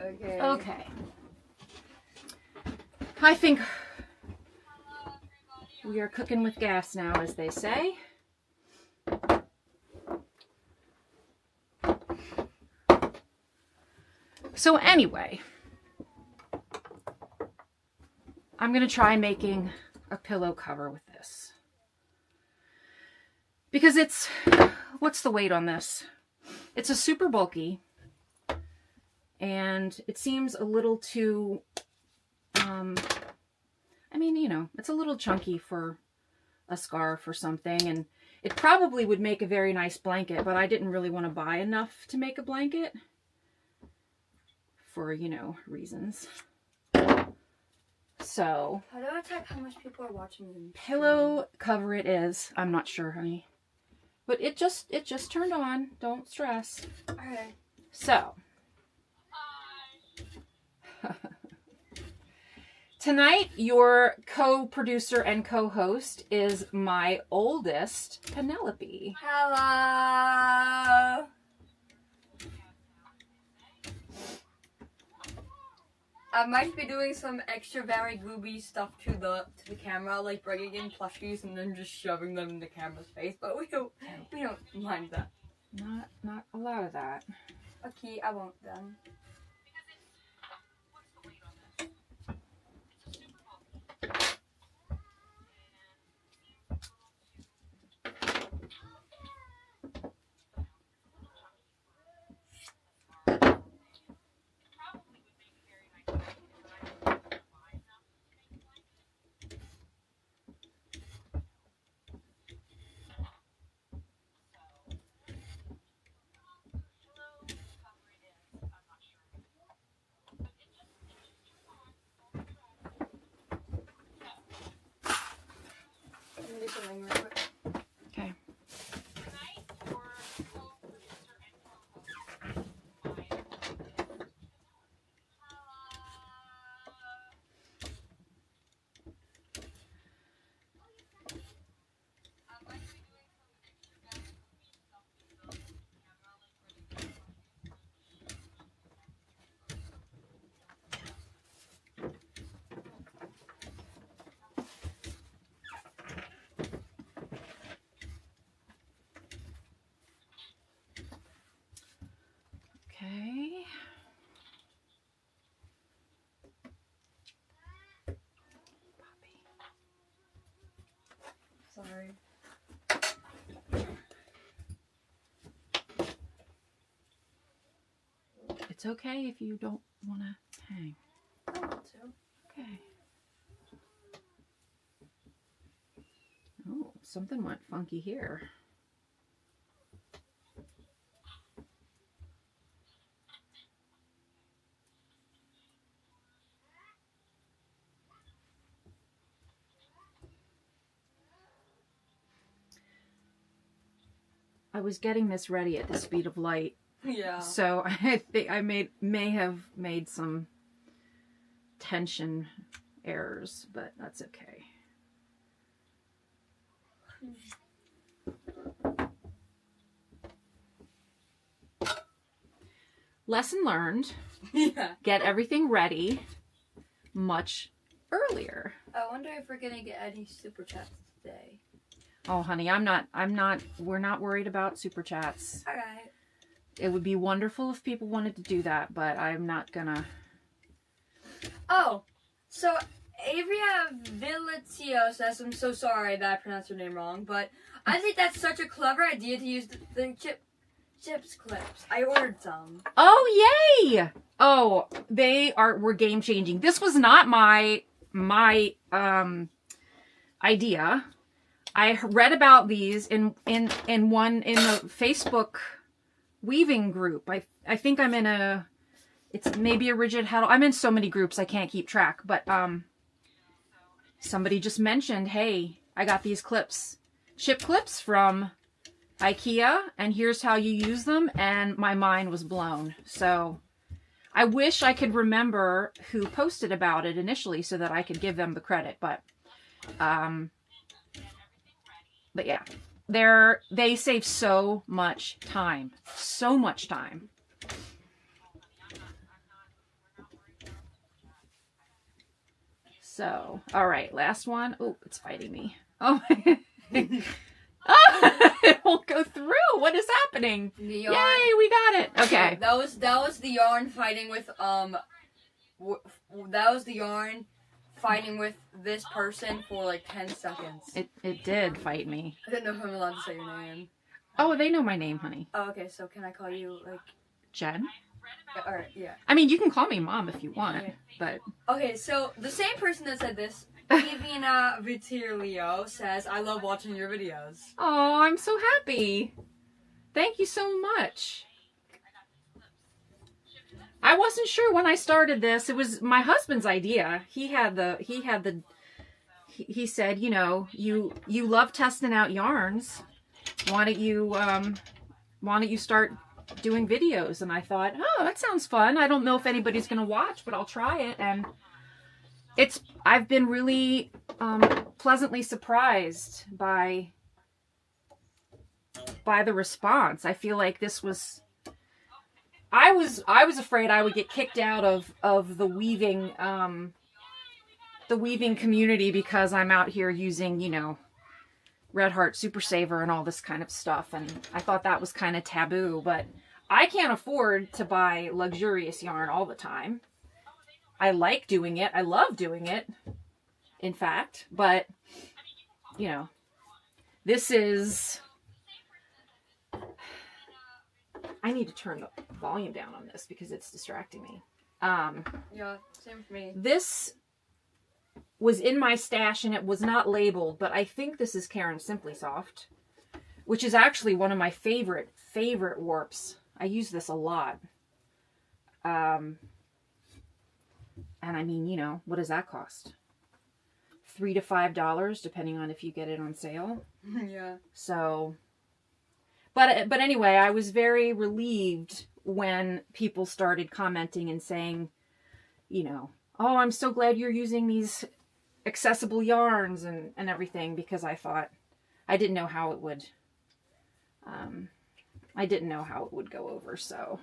Okay. Okay. I think we are cooking with gas now, as they say. So anyway, I'm going to try making a pillow cover with this. Because it's, what's the weight on this? It's a super bulky, and it seems a little too, I mean, you know, it's a little chunky for a scarf or something, and it probably would make a very nice blanket, but I didn't really want to buy enough to make a blanket for, you know, reasons. So, how do I type how much people are watching the pillow cover it is. I'm not sure, honey. But it just turned on. Don't stress. Alright. So, tonight, your co-producer and co-host is my oldest, Penelope. Hello. I might be doing some extra very gooby stuff to the camera, like bringing in plushies and then just shoving them in the camera's face. But we don't mind that. Not a lot of that. Okay, I won't then. Okay. Okay. Sorry. It's okay if you don't want to hang. I want to. Okay. Oh, something went funky here. I was getting this ready at the speed of light. Yeah. So I think I may have made some tension errors, but that's okay. Lesson learned. Yeah. Get everything ready much earlier. I wonder if we're gonna get any super chats today. Oh, honey, we're not worried about super chats. Alright. It would be wonderful if people wanted to do that, but I'm not gonna. Oh, so Avria Villatio says, I'm so sorry that I pronounced your name wrong, but I think that's such a clever idea to use the chips clips. I ordered some. Oh, yay! Oh, were game changing. This was not my idea. I read about these in the Facebook weaving group. I think I'm in it's maybe a rigid huddle. I'm in so many groups I can't keep track, but somebody just mentioned, hey, I got these chip clips from IKEA, and here's how you use them, and my mind was blown. So I wish I could remember who posted about it initially so that I could give them the credit, but yeah, they save so much time. So much time. So, all right, last one. Oh, it's fighting me. Oh, oh, it won't go through. What is happening? The yarn. Yay, we got it. Okay. That was the yarn fighting with that was the yarn fighting with this person for like 10 seconds. It did fight me. I don't know if I'm allowed to say your name. Oh, they know my name, honey. Oh, okay. So can I call you like Jen? All right. Yeah. I mean, you can call me Mom if you want, Okay. but Okay. So the same person that said this, Evina Vitilio, says, "I love watching your videos." oh, I'm so happy. Thank you so much. I wasn't sure when I started this. It was my husband's idea. He said, you know, you love testing out yarns. Why don't you start doing videos? And I thought, oh, that sounds fun. I don't know if anybody's going to watch, but I'll try it. And I've been really pleasantly surprised by the response. I feel like this was, I was afraid I would get kicked out of the weaving community because I'm out here using, you know, Red Heart Super Saver and all this kind of stuff, and I thought that was kind of taboo, but I can't afford to buy luxurious yarn all the time. I like doing it. I love doing it, in fact, but, you know, this is... I need to turn the volume down on this because it's distracting me. Yeah, same for me. This was in my stash and it was not labeled, but I think this is Karen Simply Soft, which is actually one of my favorite warps. I use this a lot. And I mean, you know, what does that cost? $3 to $5, depending on if you get it on sale. Yeah. So... But anyway, I was very relieved when people started commenting and saying, you know, oh, I'm so glad you're using these accessible yarns and everything, because I thought, I didn't know how it would, go over. So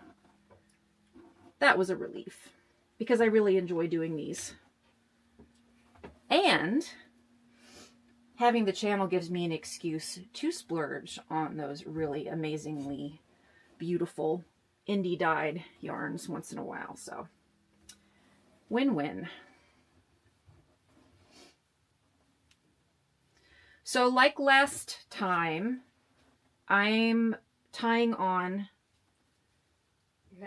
that was a relief because I really enjoy doing these. And having the channel gives me an excuse to splurge on those really amazingly beautiful indie dyed yarns once in a while. So win-win. So like last time, I'm tying on...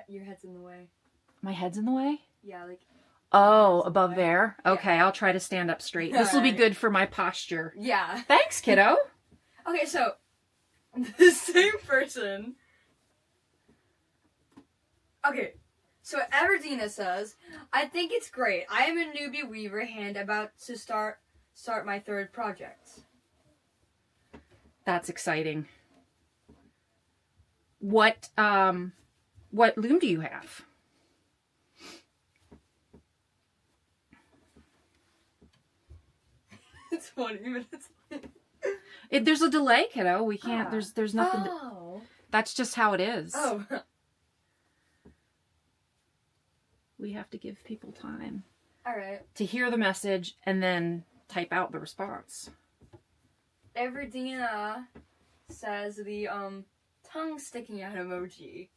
Your head's in the way. My head's in the way? Yeah, like... Oh, above there? Okay, Yeah. I'll try to stand up straight. This will be good for my posture. Yeah. Thanks, kiddo. Okay, so the same person. Okay, so Everdina says, I think it's great. I am a newbie weaver hand about to start my third project. That's exciting. What loom do you have? It's 20 minutes. There's a delay, kiddo. We can't. There's nothing. Oh. That's just how it is. Oh. We have to give people time. All right. To hear the message and then type out the response. Everdina says the tongue sticking out emoji.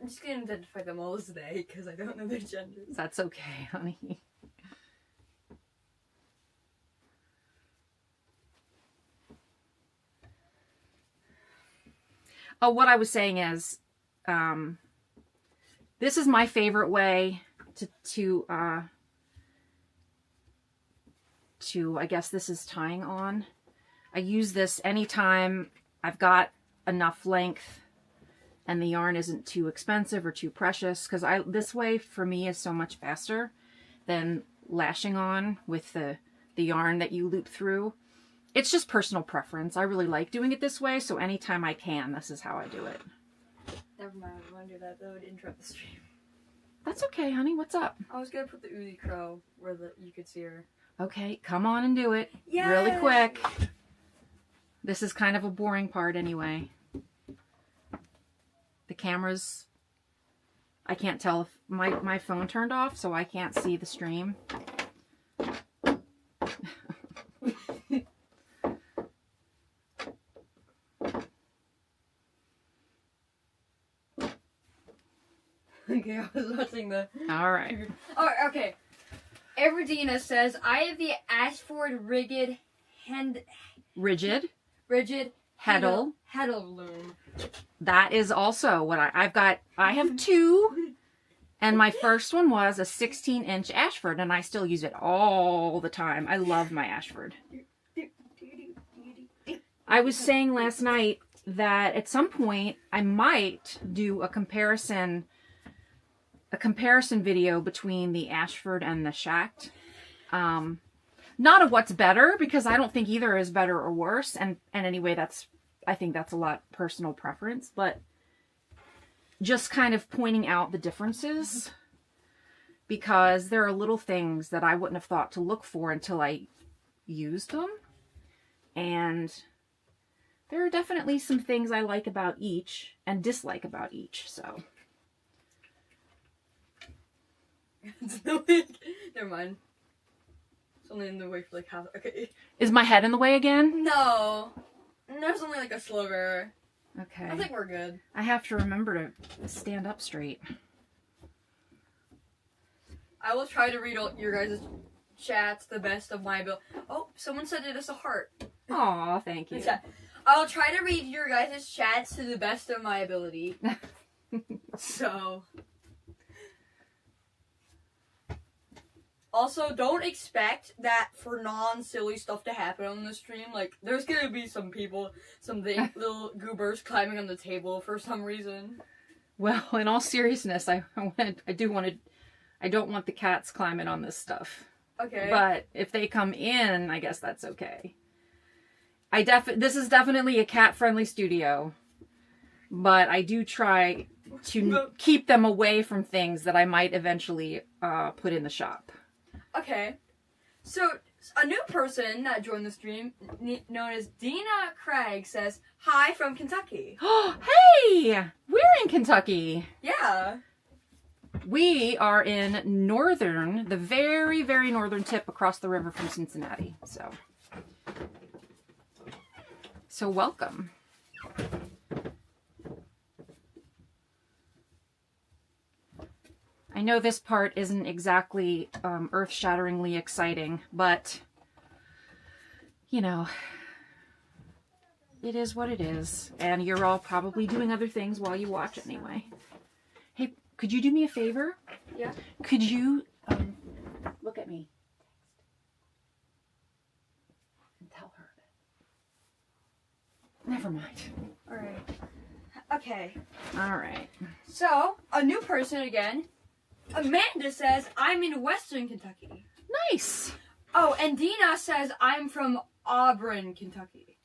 I'm just gonna identify them all as they because I don't know their genders. That's okay, honey. Oh, what I was saying is, this is my favorite way to I guess this is tying on. I use this anytime I've got enough length and the yarn isn't too expensive or too precious, because this way for me is so much faster than lashing on with the yarn that you loop through. It's just personal preference. I really like doing it this way, so anytime I can, this is how I do it. Never mind, I want to do that. That would interrupt the stream. That's okay, honey. What's up? I was gonna put the Uzi Crow where you could see her. Okay, come on and do it. Yay! Really quick. This is kind of a boring part anyway. The camera's I can't tell if my phone turned off, so I can't see the stream. Okay, I was watching the... Alright. Oh, okay. Everdina says, I have the Ashford Rigid Heddle loom. That is also what I've got. I have two. And my first one was a 16-inch Ashford, and I still use it all the time. I love my Ashford. I was saying last night that at some point I might do a comparison video between the Ashford and the Shacked. Not of what's better, because I don't think either is better or worse. And anyway, I think that's a lot personal preference, but just kind of pointing out the differences, because there are little things that I wouldn't have thought to look for until I used them. And there are definitely some things I like about each and dislike about each, so. Never mind. It's only in the way for like half. Okay. Is my head in the way again? No. There's only like a sliver. Okay. I think we're good. I have to remember to stand up straight. I will try to read all your guys' chats the best of my ability. Oh, someone said it as a heart. Aw, thank you. I'll try to read your guys' chats to the best of my ability. So. Also, don't expect that for non-silly stuff to happen on the stream. Like, there's gonna be some people, some little goobers climbing on the table for some reason. Well, in all seriousness, I don't want the cats climbing on this stuff. Okay. But if they come in, I guess that's okay. This is definitely a cat-friendly studio, but I do try to keep them away from things that I might eventually put in the shop. Okay, so a new person that joined the stream, known as Dina Craig, says, hi from Kentucky. Hey! We're in Kentucky. Yeah. We are in the very, very northern tip across the river from Cincinnati. So welcome. I know this part isn't exactly earth-shatteringly exciting, but, you know, it is what it is. And you're all probably doing other things while you watch anyway. Hey, could you do me a favor? Yeah. Could you look at me and tell her that? Never mind. All right. Okay. All right. So, a new person again. Amanda says, I'm in Western Kentucky. Nice. Oh, and Dina says, I'm from Auburn, Kentucky.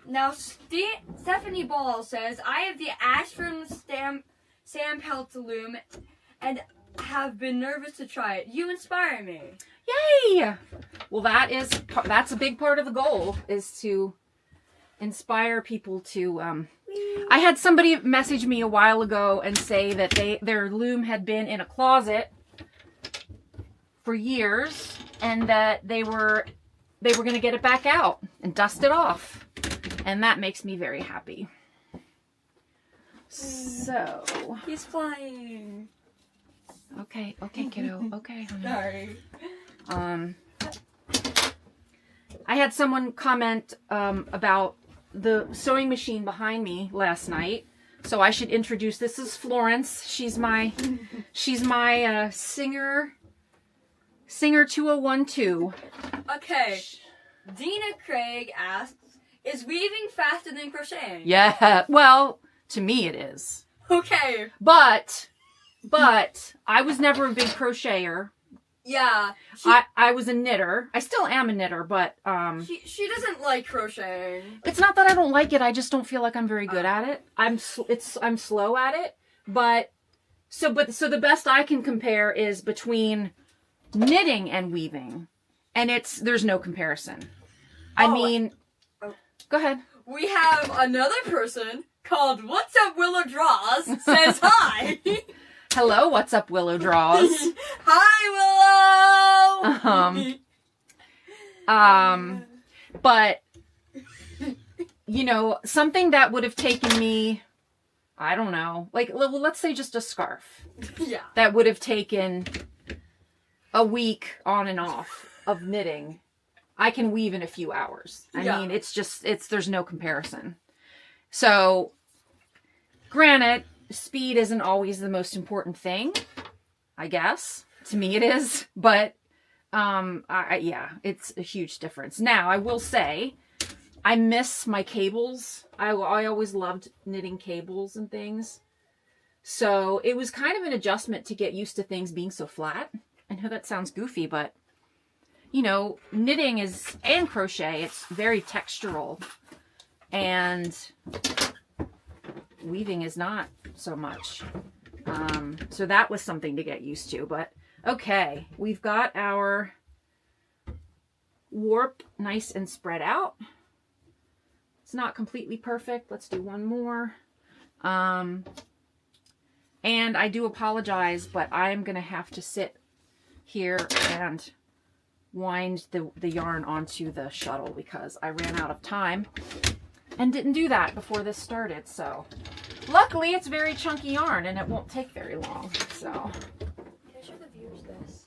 Now, Stephanie Ball says, I have the Ashford Sam Pelt loom and have been nervous to try it. You inspire me. Yay! Well, that's a big part of the goal, is to inspire people to... I had somebody message me a while ago and say that their loom had been in a closet for years and that they were going to get it back out and dust it off. And that makes me very happy. So. He's flying. Okay, kiddo. Okay, honey. Sorry. I had someone comment about the sewing machine behind me last night, so I should introduce. This is Florence. She's my singer 2012. Okay. Dina Craig asks, is weaving faster than crocheting? Yeah. Well, to me it is. Okay. But I was never a big crocheter. Yeah. I was a knitter. I still am a knitter, but she doesn't like crocheting. It's not that I don't like it. I just don't feel like I'm very good at it. I'm slow at it. But the best I can compare is between knitting and weaving, and there's no comparison. I mean, go ahead. We have another person called What's Up Willow Draws says hi. Hello, what's up, Willow Draws? Hi, Willow. But you know, something that would have taken me, I don't know, like, well, let's say just a scarf. Yeah. That would have taken a week on and off of knitting. I can weave in a few hours. I mean, there's no comparison. So, granted, speed isn't always the most important thing, I guess. To me it is. But, yeah, it's a huge difference. Now, I will say, I miss my cables. I always loved knitting cables and things. So, it was kind of an adjustment to get used to things being so flat. I know that sounds goofy, but, you know, knitting and crochet, it's very textural. And weaving is not so much. So that was something to get used to. But, okay, we've got our warp nice and spread out. It's not completely perfect. Let's do one more. And I do apologize, but I'm going to have to sit here and wind the yarn onto the shuttle because I ran out of time and didn't do that before this started. So luckily it's very chunky yarn and it won't take very long. So Can I show the viewers this?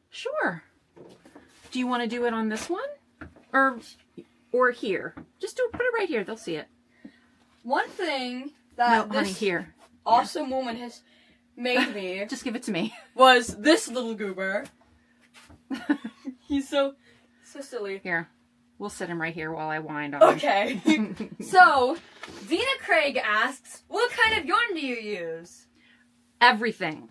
Sure. Do you want to do it on this one or here? Just put it right here. They'll see it. One thing that No, honey, here. awesome woman has made me Just give it to me. was this little goober. He's so silly. Here. We'll sit him right here while I wind on. Okay. So, Dina Craig asks, what kind of yarn do you use? Everything.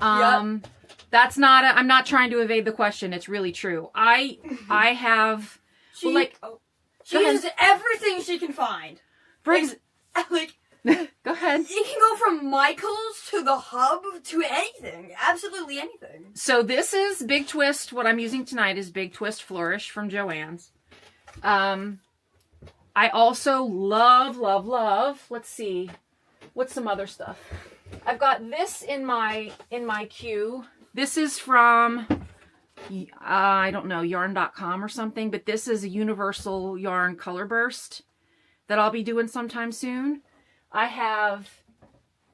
Yep. That's not I'm not trying to evade the question. It's really true. I have She Go ahead. uses everything she can find. Like, Go ahead. you can go from Michael's to the Hub to anything. Absolutely anything. So this is Big Twist. What I'm using tonight is Big Twist Flourish from Joann's. I also love, let's see, what's some other stuff? I've got this in my queue. This is from, I don't know, yarn.com or something, but this is a universal yarn color burst that I'll be doing sometime soon. I have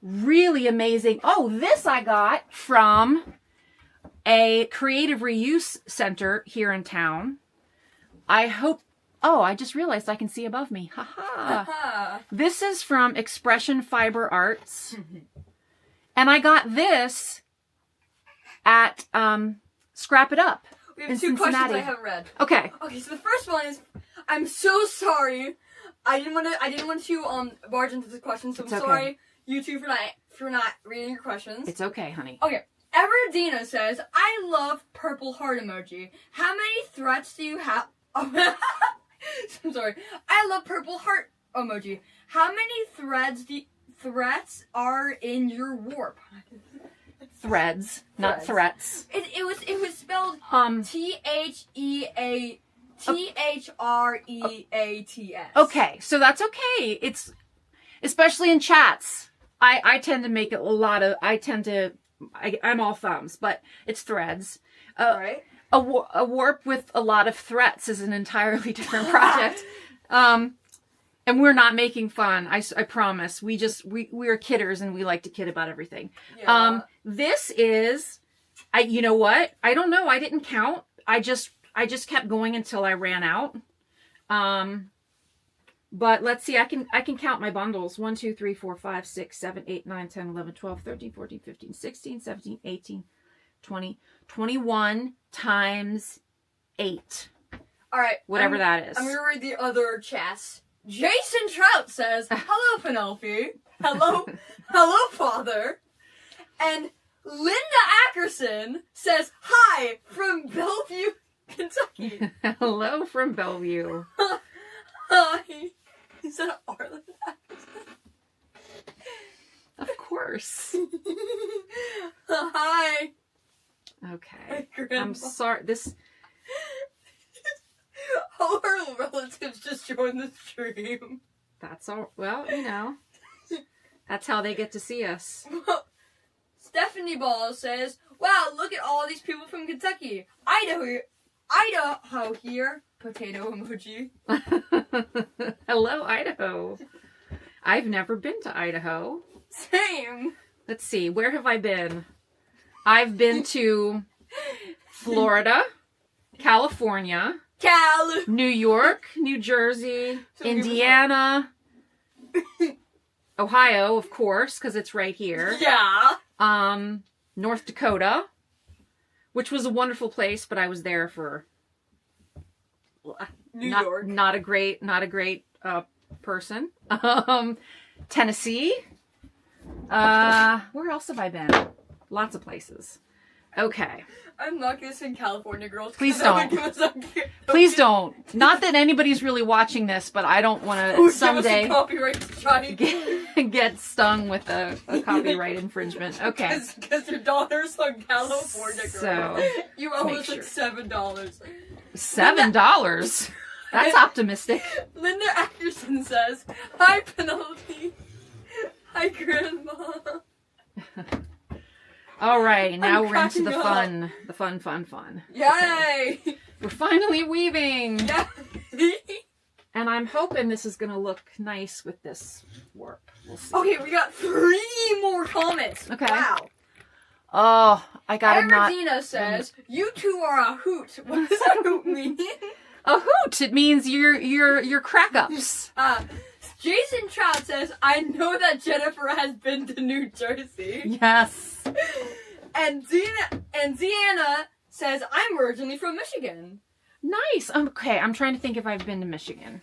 really amazing, this I got from a creative reuse center here in town. I hope, I just realized I can see above me. Haha. This is from Expression Fiber Arts. And I got this at Scrap It Up. We have in two questions Cincinnati. I haven't read. Okay. Okay, so the first one is, I'm so sorry. I didn't want to barge into this question, so I'm It's okay. sorry, you two, for not reading your questions. It's okay, honey. Okay. Everdina says, I love purple heart emoji. How many threats do you have? I'm sorry. I love purple heart emoji. How many threats are in your warp? Threads, not threats. It was spelled THREATS. Okay, so that's okay. It's especially in chats. I tend to make it I'm all thumbs, but it's threads. Right. A warp with a lot of threats is an entirely different project. And we're not making fun. I promise. We're kidders and we like to kid about everything. Yeah. This is, you know what? I don't know. I didn't count. I just kept going until I ran out. But let's see. I can count my bundles. 1, 2, 3, 4, 5, 6, 7, 8, 9, 10, 11, 12, 13, 14, 15, 16, 17, 18, 20, 21 times 8. All right. Whatever that is. I'm going to read the other chats. Jason Trout says, hello, Penelope. Hello, Father. And Linda Ackerson says, hi, from Bellevue, Kentucky. Hello from Bellevue. Hi. Is that Arlen Ackerson? Of course. Hi. Okay. Grandma. I'm sorry. All her relatives just joined the stream. That's all. Well, you know, that's how they get to see us. Stephanie Ball says, "Wow, look at all these people from Kentucky. Idaho here. Potato emoji." Hello, Idaho. I've never been to Idaho. Same. Let's see. Where have I been? I've been to Florida, California, New York, New Jersey, Indiana, Ohio, of course, because it's right here. Yeah. North Dakota, which was a wonderful place, but I was there for New York. Not a great person. Tennessee. Where else have I been? Lots of places. Okay. I'm not gonna sing California Girls. Please don't. Please don't. Not that anybody's really watching this, but I don't want to someday copyright strike. get stung with a copyright infringement. Okay. Because your daughter sung California Girls. So you owe us like $7. $7? That's optimistic. Linda Ackerson says, "Hi, Penelope. Hi, Grandma." All right, now we're into the cracking fun. Yay! We're finally weaving. Yay! And I'm hoping this is going to look nice with this warp. We'll see. Okay, we got 3 more comments. Okay. Wow. Oh, I got to not... Everdina says, "You two are a hoot." What does a hoot mean? A hoot. It means you're crack-ups. Jason Trout says, "I know that Jennifer has been to New Jersey." Yes. And Deanna says, "I'm originally from Michigan." Nice. Okay, I'm trying to think if I've been to Michigan.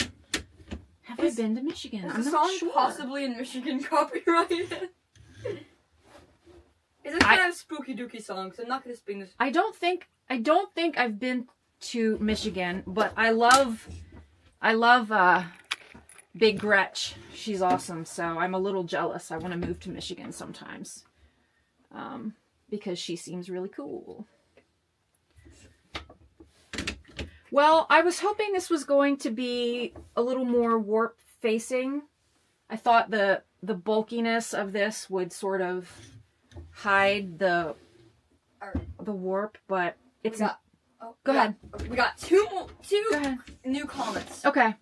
Have I been to Michigan? Is I'm the not song sure. possibly in Michigan copyrighted? It's a kind of spooky dooky song, so I'm not gonna sing this. I don't think I've been to Michigan, but I love Big Gretch. She's awesome, so I'm a little jealous. I want to move to Michigan sometimes. Because she seems really cool. Well, I was hoping this was going to be a little more warp facing. I thought the bulkiness of this would sort of hide the warp, but it's not. Go ahead. We got two Go ahead. new comments. Okay.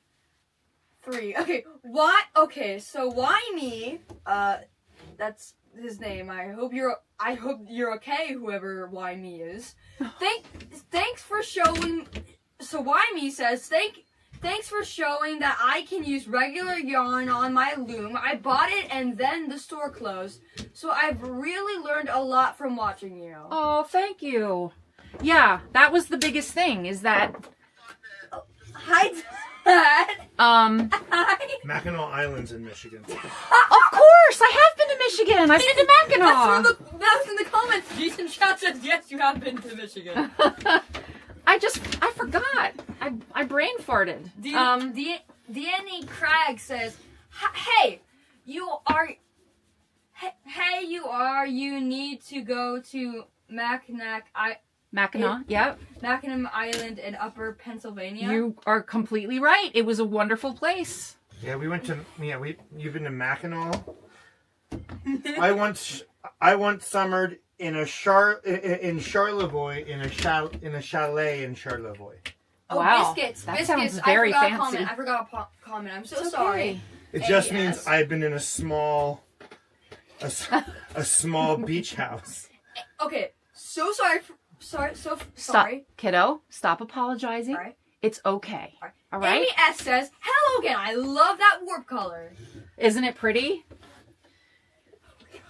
3. Okay. Why? Okay. So why me? That's his name. I hope you're okay. Whoever why me is. Thanks for showing. So why me says thanks for showing that I can use regular yarn on my loom. I bought it and then the store closed. So I've really learned a lot from watching you. Oh, thank you. Yeah, that was the biggest thing, is that... Hi, Dad. Hi. Mackinac Island's in Michigan. Of course! I have been to Michigan! I've been to Mackinac! That was in the comments. Jason Chat says, yes, you have been to Michigan. I forgot. I brain farted. Danny Craig says, hey, you need to go to Mackinac Island in Upper Pennsylvania. You are completely right. It was a wonderful place. Yeah, we went to. Yeah, you've been to Mackinac. I once summered in Charlevoix in a chalet in Charlevoix. Oh, wow. Biscuits. That sounds very fancy. I forgot a comment. I'm so sorry. It just means I've been in a small beach house. Okay, so sorry. Sorry. Stop, kiddo. Stop apologizing. All right. It's okay. All right. Amy S says, hello again. I love that warp color. Isn't it pretty?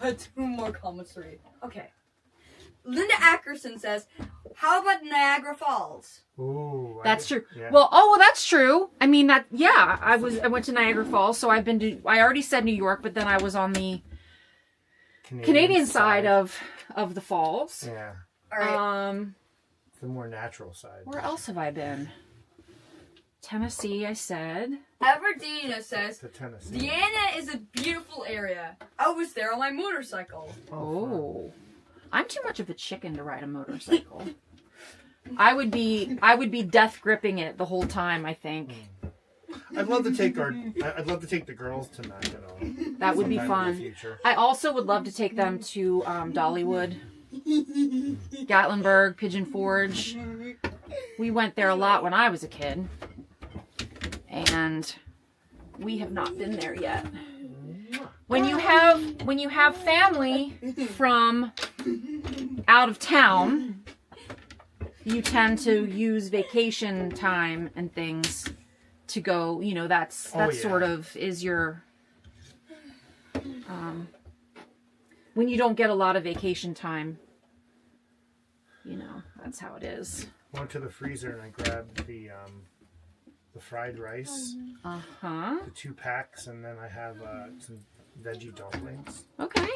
Got 2 more comments to read. Okay. Linda Ackerson says, how about Niagara Falls? Ooh. That's true. Yeah. Well, that's true. I mean, I went to Niagara Falls, so I already said New York, but then I was on the Canadian side of the falls. Yeah. All right. The more natural side. Where else have I been? Tennessee, I said. Everdina says, To Tennessee. Deanna is a beautiful area. I was there on my motorcycle. Oh. I'm too much of a chicken to ride a motorcycle. I would be death gripping it the whole time, I think. I'd love to take the girls to Mackinac. That would be sometime in the fun. future. I also would love to take them to Dollywood, Gatlinburg, Pigeon Forge. We went there a lot when I was a kid, and we have not been there yet. When you have family from out of town, you tend to use vacation time and things to go. You know, that's sort of is your when you don't get a lot of vacation time. You know, that's how it is. I went to the freezer and I grabbed the fried rice, Uh-huh. the 2 packs, and then I have some veggie dumplings. Okay.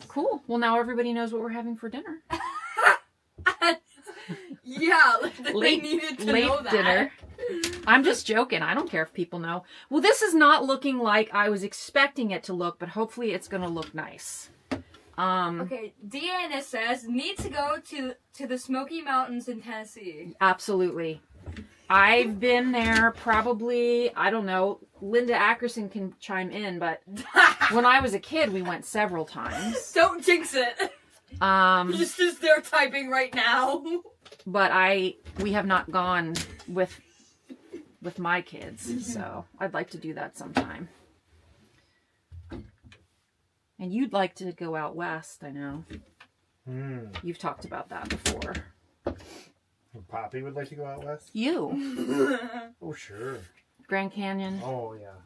Cool. Well, now everybody knows what we're having for dinner. Yeah, they needed to know that. Dinner. I'm just joking. I don't care if people know. Well, this is not looking like I was expecting it to look, but hopefully it's going to look nice. Okay, Deanna says, need to go to the Smoky Mountains in Tennessee. Absolutely. I've been there probably, I don't know, Linda Ackerson can chime in, but when I was a kid, we went several times. Don't jinx it. He's just there typing right now. But we have not gone with my kids, so I'd like to do that sometime. And you'd like to go out west, I know. You've talked about that before. Poppy would like to go out west? You. Oh, sure. Grand Canyon. Oh, yeah.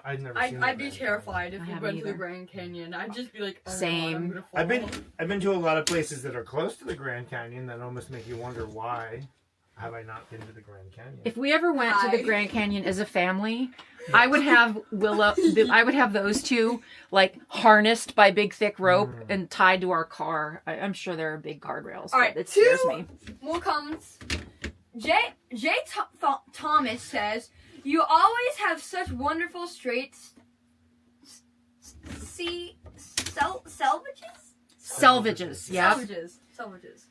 I'd never seen I'd the be Grand terrified if I we haven't went to the either. Grand Canyon. I'd just be like, oh Same. God, I'm gonna fall. I've been to a lot of places that are close to the Grand Canyon that almost make you wonder why have I not been to the Grand Canyon. If we ever went to the Hi. Grand Canyon as a family, I would have I would have those two like harnessed by big thick rope and tied to our car. I'm sure there are big guardrails. All right, but it scares me. More comments. J. Thomas says, you always have such wonderful straight salvages? Selvages, yeah. Salvages.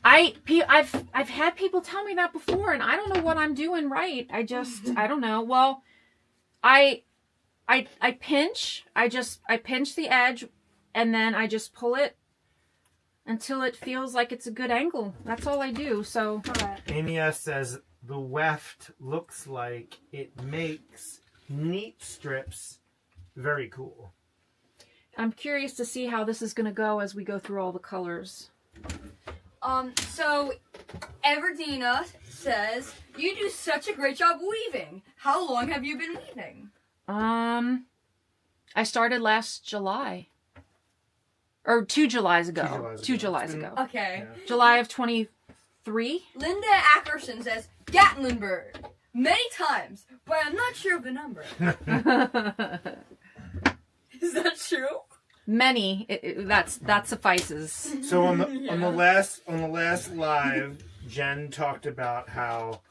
I've had people tell me that before, and I don't know what I'm doing right. I don't know. Well, I pinch the edge, and then I just pull it until it feels like it's a good angle. That's all I do. So Amy S. says, the weft looks like it makes neat strips very cool. I'm curious to see how this is going to go as we go through all the colors. So Everdina says, you do such a great job weaving. How long have you been weaving? I started last July. Or 2 Julys ago. 2 July's Julys ago. ago. Okay. Yeah. July of 23. Linda Ackerson says, Gatlinburg. Many times, but I'm not sure of the number. Is that true? Many. That suffices. So on the last live, Jen talked about how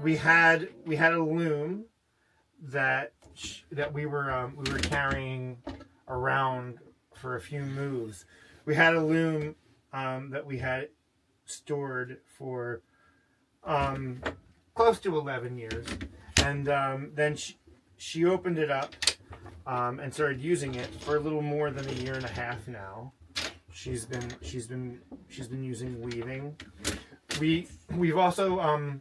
we had a loom that we were carrying around for a few moves. We had a loom that we had stored for close to 11 years, and then she opened it up and started using it for a little more than a year and a half now. She's been using weaving. We've also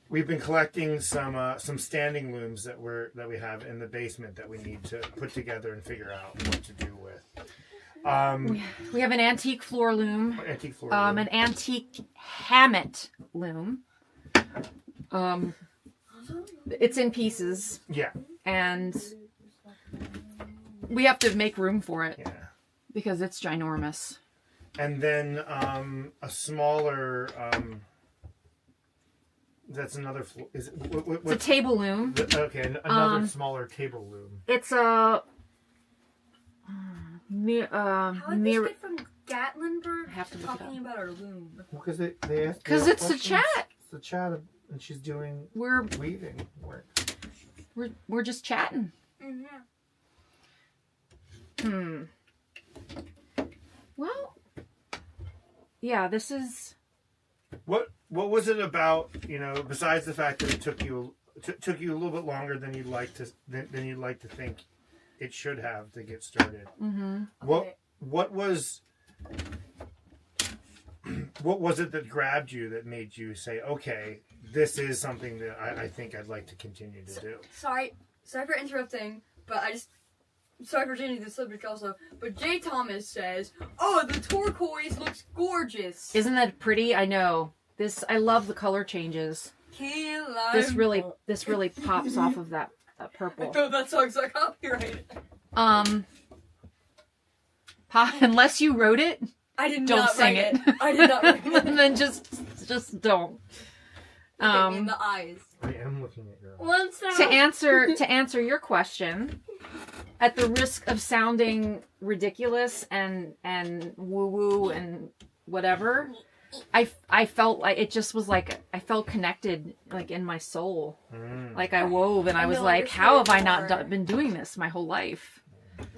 we've been collecting some standing looms that we have in the basement that we need to put together and figure out what to do with. We have an antique floor loom. Loom. An antique hammock loom. It's in pieces. Yeah. And we have to make room for it. Yeah. Because it's ginormous. And then a smaller. That's another. Is it, It's a table loom. Okay, another smaller table loom. It's a. How did this get from Gatlinburg have to look it talking about our loom? Because they asked. Because it's a chat. It's a chat, and she's doing We're weaving work. we're just chatting. Mm-hmm. Well, yeah, this is What was it about, besides the fact that it took you a little bit longer than you'd like to think it should have to get started? Mm-hmm. What was it that grabbed you, that made you say, okay, this is something that I think I'd like to continue to do? Sorry for interrupting, but sorry for changing the subject also, but Jay Thomas says, "Oh, the turquoise looks gorgeous." Isn't that pretty? I know. I love the color changes. This really pops off of that purple. No, that song's not copyrighted. Unless you wrote it, I did don't not sing write it. I did not write it. And then just don't. Look at me in the eyes. I am looking at your eyes. Once To answer your question, at the risk of sounding ridiculous and woo woo and whatever, I felt like it just was like I felt connected, like in my soul. Like I wove and I was like, how have I not been doing this my whole life?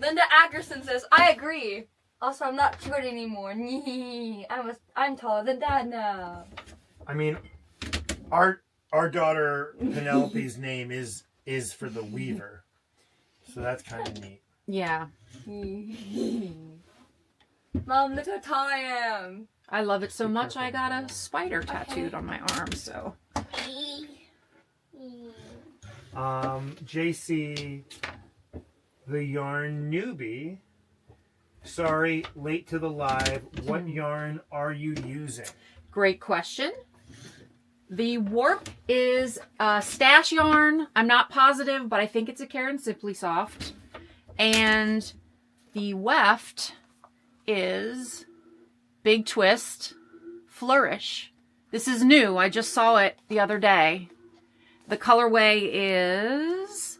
Linda Ackerson says, "I agree. Also, I'm not short anymore. I'm taller than Dad now." I mean, our daughter Penelope's name is for the Weaver, so that's kind of neat. Yeah. Mom, look how tall I am. I love it so much I got a spider tattooed on my arm, so. JC, the yarn newbie. Sorry, late to the live. What yarn are you using? Great question. The warp is stash yarn. I'm not positive, but I think it's a Karen Simply Soft. And the weft is Big Twist Flourish. This is new. I just saw it the other day. The colorway is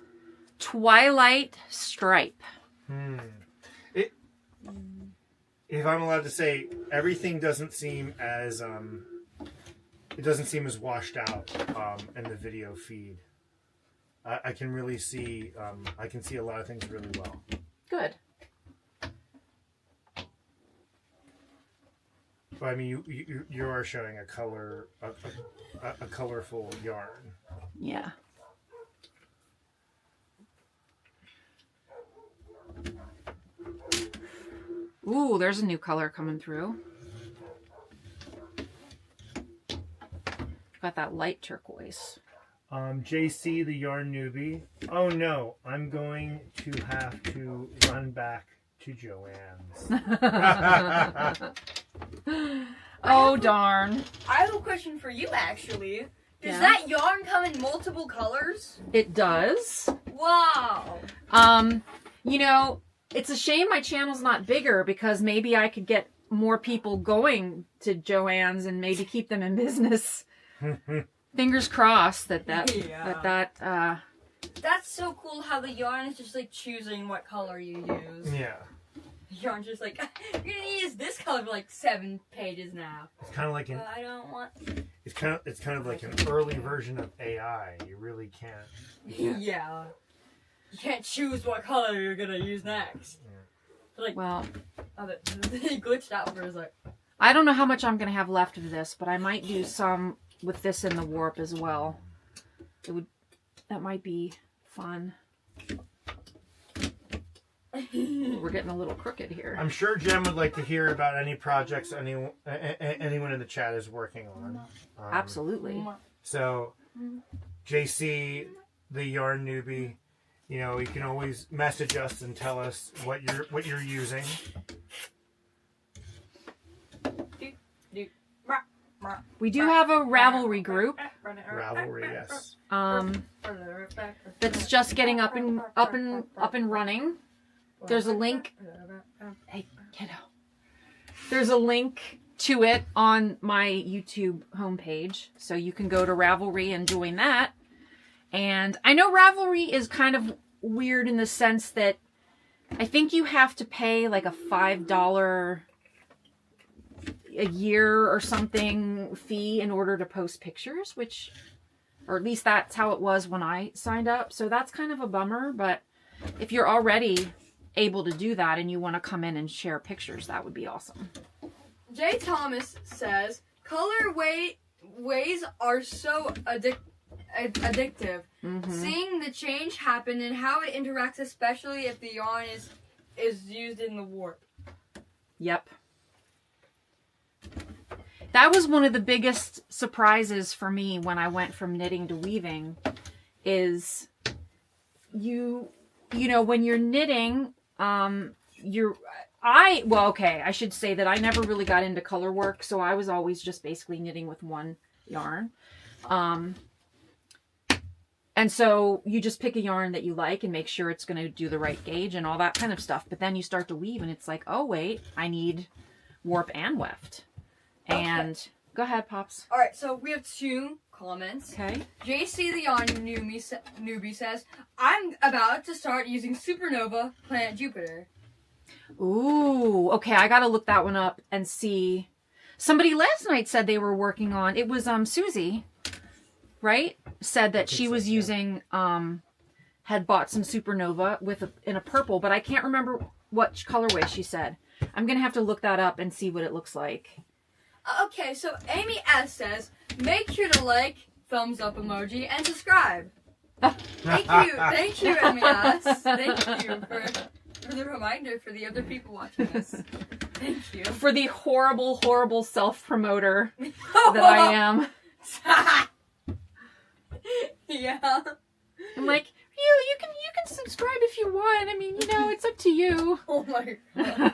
Twilight Stripe. If I'm allowed to say, everything doesn't seem as washed out in the video feed. I can really see I can see a lot of things really well. Good. But I mean, you are showing a colorful yarn. Yeah. Ooh, there's a new color coming through. Got that light turquoise. JC, the yarn newbie. Oh no, I'm going to have to run back to Joanne's. Oh, darn. I have a question for you, actually. Does Yeah? that yarn come in multiple colors? It does. Wow. It's a shame my channel's not bigger, because maybe I could get more people going to Joanne's and maybe keep them in business. Fingers crossed that Yeah. That's so cool how the yarn is just like choosing what color you use. Yeah. The yarn's just like, you're gonna use this color for like 7 pages now. It's kind of like But I don't want. it's kind of like an early version of AI. You really can't. Yeah. You can't choose what color you're gonna use next. Yeah. Like, Well, they glitched out for a sec. I don't know how much I'm going to have left of this, but I might do some with this in the warp as well. That might be fun. We're getting a little crooked here. I'm sure Jem would like to hear about any projects anyone in the chat is working on. Absolutely. So, JC, the yarn newbie, you can always message us and tell us what you're using. We do have a Ravelry group. Ravelry, yes. That's just getting up and running. There's a link. Hey, kiddo. There's a link to it on my YouTube homepage, so you can go to Ravelry and join that. And I know Ravelry is kind of weird in the sense that I think you have to pay like a $5 a year or something fee in order to post pictures, or at least that's how it was when I signed up. So that's kind of a bummer, but if you're already able to do that and you want to come in and share pictures, that would be awesome. Jay Thomas says, ways are so addictive. Mm-hmm. Seeing the change happen and how it interacts, especially if the yarn is used in the warp. Yep. That was one of the biggest surprises for me when I went from knitting to weaving is you know, when you're knitting, I should say that I never really got into color work, so I was always just basically knitting with one yarn. And so you just pick a yarn that you like and make sure it's going to do the right gauge and all that kind of stuff. But then you start to weave and it's like, oh, wait, I need warp and weft. And okay. Go ahead, Pops. All right, so we have 2 comments. Okay. JC the Yarn newbie says, I'm about to start using Supernova Planet Jupiter. Ooh, okay, I got to look that one up and see. Somebody last night said they were working on, it was Susie, right? Said that she was using, had bought some Supernova in a purple, but I can't remember what colorway she said. I'm going to have to look that up and see what it looks like. Okay, so Amy S says, make sure to like, thumbs up emoji, and subscribe. Thank you, Amy S. Thank you for the reminder for the other people watching this. Thank you. For the horrible, horrible self-promoter that I am. Yeah. I'm like, you can subscribe if you want. I mean, you know, it's up to you. Oh my god.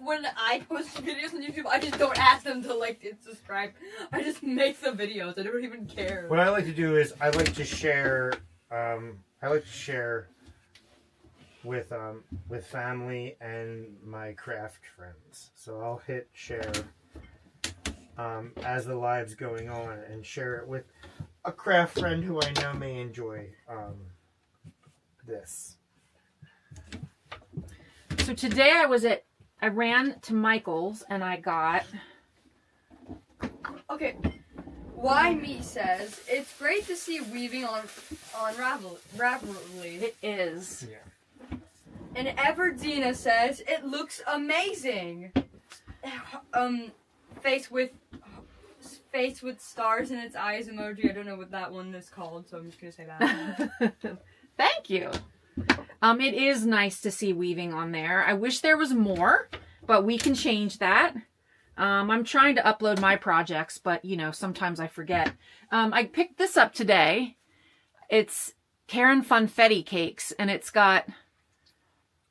When I post videos on YouTube, I just don't ask them to like and subscribe. I just make the videos. I don't even care. What I like to do is I like to share. With family and my craft friends. So I'll hit share as the live's going on and share it with a craft friend who I know may enjoy this. So today I ran to Michael's and I got... Okay. Why Me says, it's great to see weaving on Ravelry. It is. Yeah. And Everdina says, it looks amazing. Face with stars in its eyes emoji. I don't know what that one is called, so I'm just gonna say that. Thank you. It is nice to see weaving on there. I wish there was more, but we can change that. I'm trying to upload my projects, but you know, sometimes I forget. I picked this up today. It's Karen Funfetti cakes, and it's got,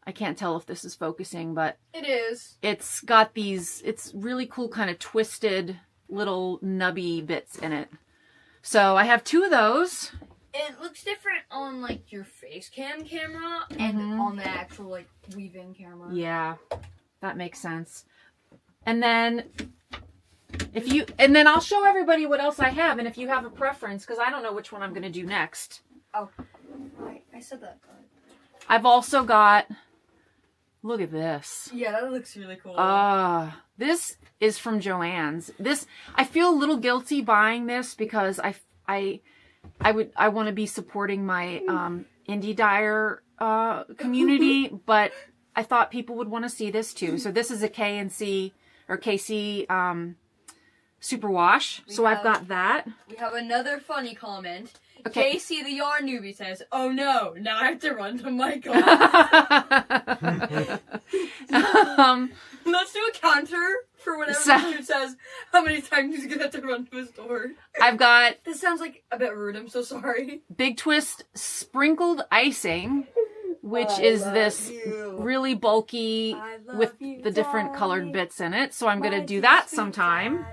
I can't tell if this is focusing, but it is. It's got these, it's really cool kind of twisted little nubby bits in it. So I have 2 of those. It looks different on like your face cam camera and on the actual like weaving camera. Yeah, that makes sense. And then I'll show everybody what else I have, and if you have a preference, because I don't know which one I'm going to do next. Oh, right. I said that. I've also got, look at this. Yeah, that looks really cool. This is from Joann's. I feel a little guilty buying this because I want to be supporting my indie dyer community, but I thought people would want to see this too. So this is a KC superwash. So I've got that. We have another funny comment. Okay. Casey the Yarn Newbie says, oh no, now I have to run to Michael. Let's do a counter for whatever Mr. says, how many times he's going to have to run to his door. I've got... This sounds like a bit rude, I'm so sorry. Big Twist sprinkled icing, which is this really bulky with the different colored bits in it. So I'm going to do that sometime.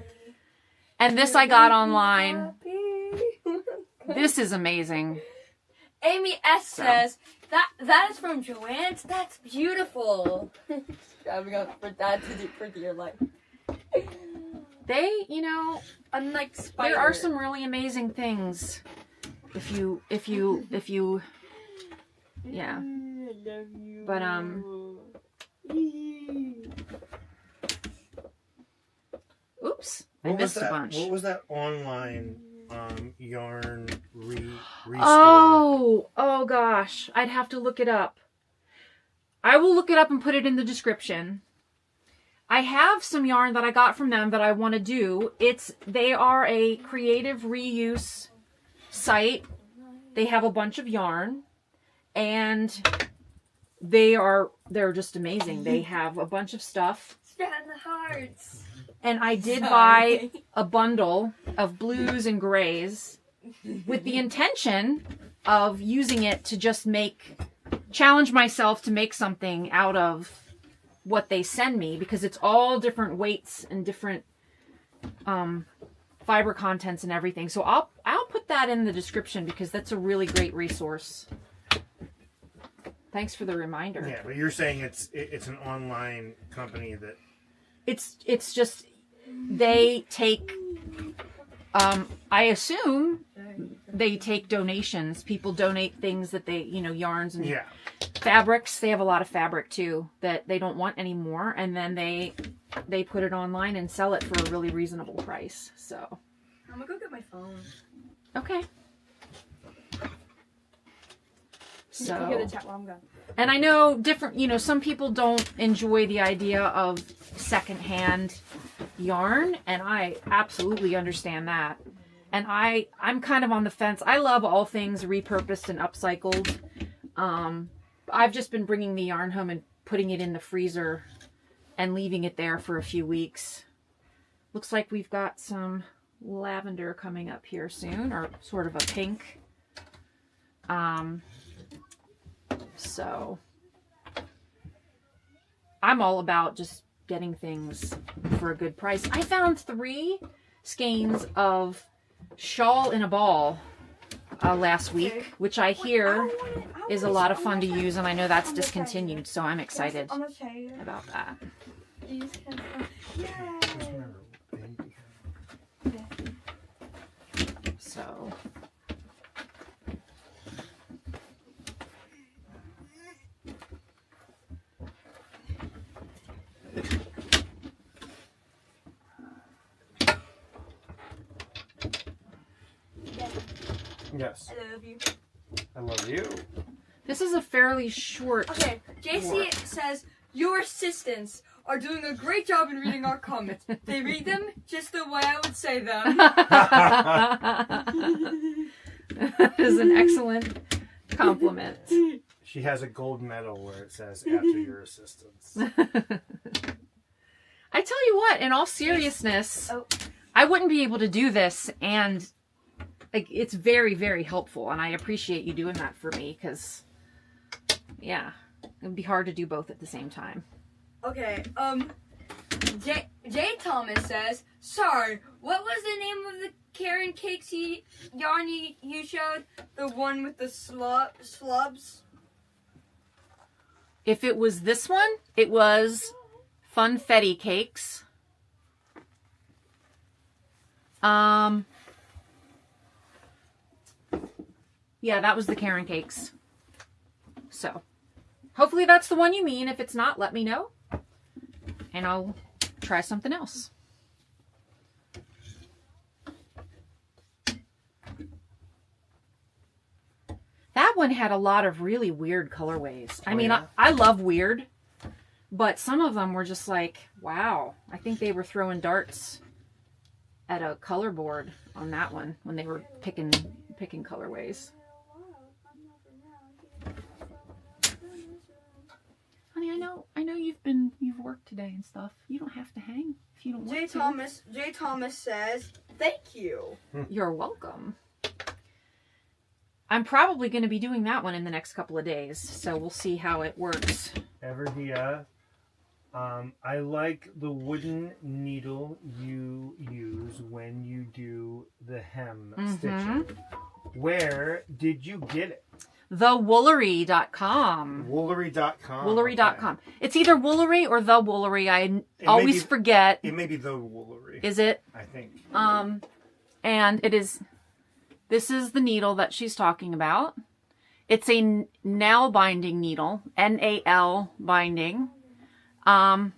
And this I got online. This is amazing. Amy S says, that is from Joann's? That's beautiful. Driving up for that for dear life. They, you know, unlike Spider. There are some really amazing things. If you, yeah. I love you. But, oops, I missed a bunch. What was that online yarn restore? Oh gosh, I'd have to look it up. I will look it up and put it in the description. I have some yarn that I got from them that I want to do. They are a creative reuse site. They have a bunch of yarn, and they're just amazing. They have a bunch of stuff. Spread the hearts. And I did buy a bundle of blues and grays with the intention of using it to just challenge myself to make something out of what they send me, because it's all different weights and different fiber contents and everything. So I'll put that in the description, because that's a really great resource. Thanks for the reminder. Yeah, but you're saying it's an online company that it's just they take I assume they take donations. People donate things that they, yarns and fabrics. They have a lot of fabric too that they don't want anymore, and then they put it online and sell it for a really reasonable price. So I'm gonna go get my phone. Okay. You can hear the chat while I'm gone. And I know some people don't enjoy the idea of secondhand yarn, and I absolutely understand that. And I'm kind of on the fence. I love all things repurposed and upcycled. I've just been bringing the yarn home and putting it in the freezer and leaving it there for a few weeks. Looks like we've got some lavender coming up here soon, or sort of a pink. So I'm all about just getting things for a good price. I found 3 skeins of shawl in a ball last week, which I hear is a lot of fun to use, and I know that's discontinued, so I'm excited about that. So yes. I love you. I love you. this is a fairly short. Okay, JC says your assistants are doing a great job in reading our comments. They read them just the way I would say them. That is an excellent compliment. She has a gold medal where it says "after your assistance." I tell you what, in all seriousness, I wouldn't be able to do this, and it's very, very helpful, and I appreciate you doing that for me, because, yeah, it would be hard to do both at the same time. Okay, J. Thomas says, sorry, what was the name of the Karen Cakes yarn you showed? The one with the slubs? If it was this one, it was Funfetti Cakes. Yeah, that was the Karen Cakes. So, hopefully that's the one you mean. If it's not, let me know, and I'll try something else. That one had a lot of really weird colorways. I mean, yeah. I love weird, but some of them were just like, wow. I think they were throwing darts at a color board on that one when they were picking colorways. Honey, I know you've worked today and stuff. You don't have to hang if you don't want to. J. Thomas says, thank you. You're welcome. I'm probably going to be doing that one in the next couple of days, so we'll see how it works. Everdia, I like the wooden needle you use when you do the hem stitching. Where did you get it? TheWoolery.com. Woolery.com. Woolery.com. Okay. It's either Woolery or The Woolery. I always forget. It may be The Woolery. Is it? I think. And it is... This is the needle that she's talking about. It's a nail binding needle, NAL binding. I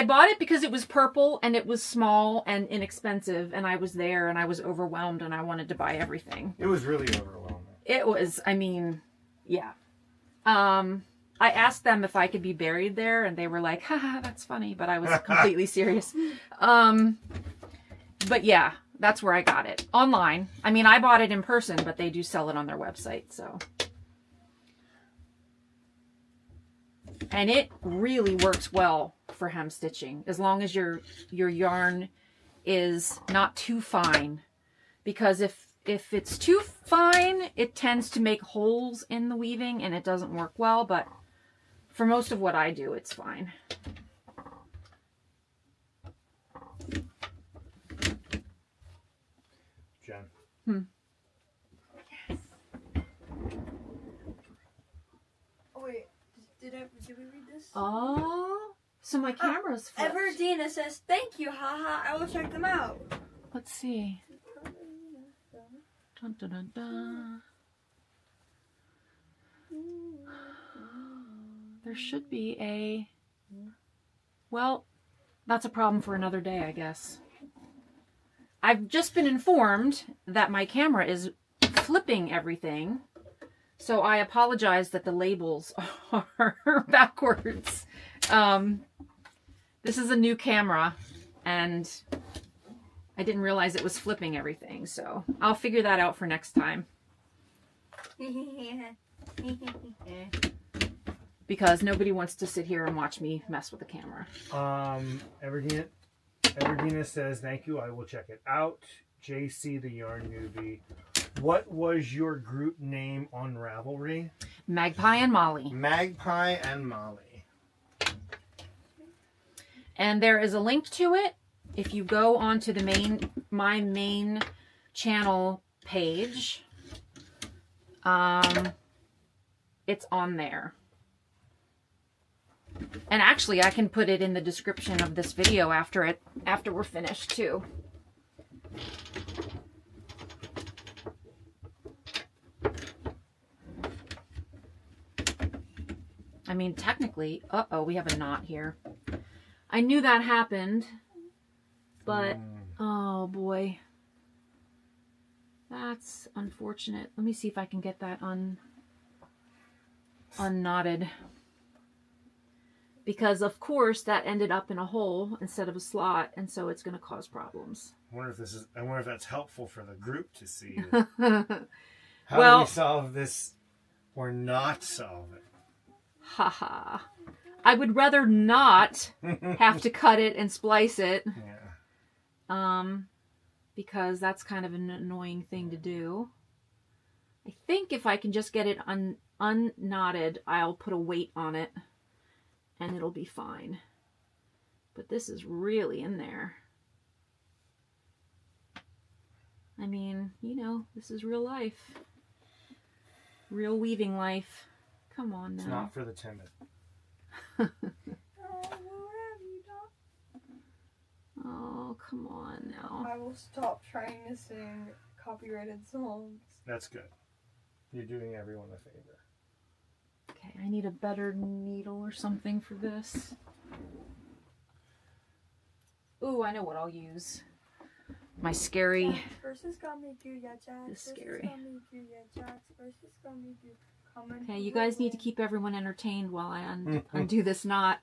bought it because it was purple and it was small and inexpensive, and I was there and I was overwhelmed and I wanted to buy everything. It was really overwhelming. It was, I mean, yeah. I asked them if I could be buried there, and they were like, haha, that's funny, but I was completely serious. But yeah, that's where I got it. Online. I mean, I bought it in person, but they do sell it on their website, so. And it really works well for hem stitching, as long as your yarn is not too fine. Because if it's too fine, it tends to make holes in the weaving, and it doesn't work well, but for most of what I do, it's fine. Jen. Yes. Oh wait, did we read this? Oh, so my camera's flipped. Everdina says, thank you, haha, I will check them out. Let's see. Dun, dun, dun, dun. There should be a... Well, that's a problem for another day, I guess. I've just been informed that my camera is flipping everything. So I apologize that the labels are backwards. This is a new camera, and I didn't realize it was flipping everything. So I'll figure that out for next time. Because nobody wants to sit here and watch me mess with the camera. Everdina says, thank you, I will check it out. JC, the Yarn Newbie. What was your group name on Ravelry? Magpie and Molly. Magpie and Molly. And there is a link to it. If you go onto the my main channel page, it's on there. And actually, I can put it in the description of this video after we're finished too. I mean, technically, uh-oh, we have a knot here. I knew that happened, but oh boy, that's unfortunate. Let me see if I can get that unknotted. Because, of course, that ended up in a hole instead of a slot, and so it's going to cause problems. I wonder if that's helpful for the group to see. How Well, do we solve this or not solve it? Haha. I would rather not have to cut it and splice it. Yeah. Because that's kind of an annoying thing to do. I think if I can just get it unknotted, I'll put a weight on it. And it'll be fine. But this is really in there. I mean, you know, this is real life. Real weaving life. Come on now. It's not for the timid. Oh, come on now. I will stop trying to sing copyrighted songs. That's good. You're doing everyone a favor. Okay, I need a better needle or something for this. Ooh, I know what I'll use. My scary... This is scary. Okay, you guys need to keep everyone entertained while I undo this knot.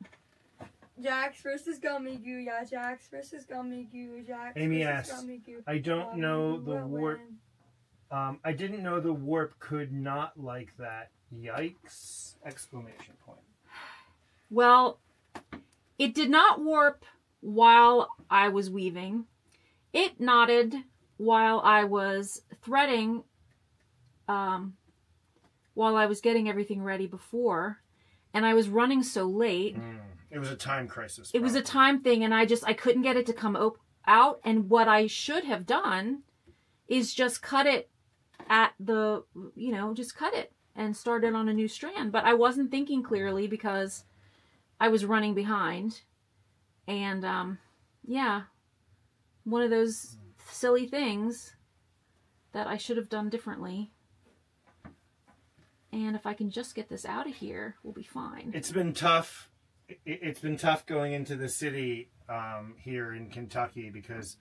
Jax versus Gummy Goo, yeah, Jax versus Gummy Goo, Jax Amy versus asks, Gummy Goo. I don't know the Will warp. win. I didn't know the warp could not like that. Yikes! Exclamation point. Well, it did not warp while I was weaving. It knotted while I was threading, while I was getting everything ready before, and I was running so late. It was a time crisis. It was a time thing, and I couldn't get it to come out, and what I should have done is just cut it at the, just cut it and start it on a new strand. But I wasn't thinking clearly because I was running behind. And, yeah, one of those silly things that I should have done differently. And if I can just get this out of here, we'll be fine. It's been tough. It's been tough going into the city here in Kentucky because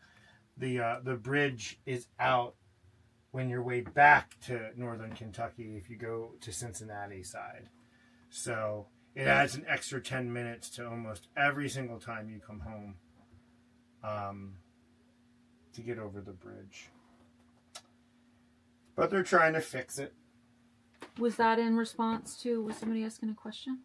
the bridge is out when you're way back to northern Kentucky if you go to Cincinnati side. So it adds an extra 10 minutes to almost every single time you come home to get over the bridge. But they're trying to fix it. Was that in response to, was somebody asking a question?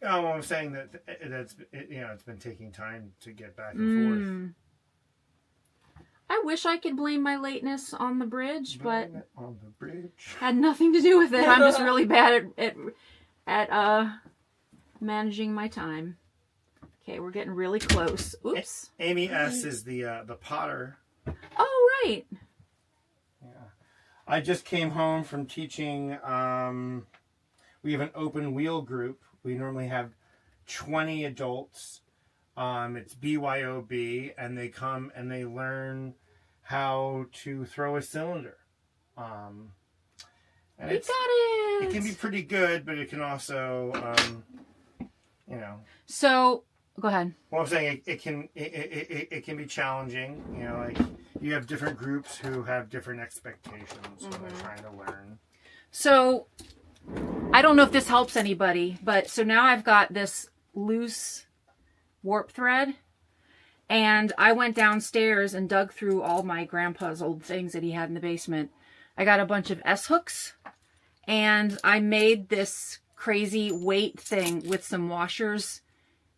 Oh, I'm saying that it's been taking time to get back and forth. I wish I could blame my lateness on the bridge, but on the bridge had nothing to do with it. I'm just really bad at managing my time. Okay, we're getting really close. Oops. Amy S is the potter. Oh, right. Yeah. I just came home from teaching. We have an open wheel group. We normally have 20 adults. It's BYOB, and they come and they learn how to throw a cylinder. And We got it. It can be pretty good, but it can also, So, go ahead. Well, I'm saying it can be challenging. Like you have different groups who have different expectations when they're trying to learn. So, I don't know if this helps anybody, but so now I've got this loose warp thread, and I went downstairs and dug through all my grandpa's old things that he had in the basement. I got a bunch of S-hooks, and I made this crazy weight thing with some washers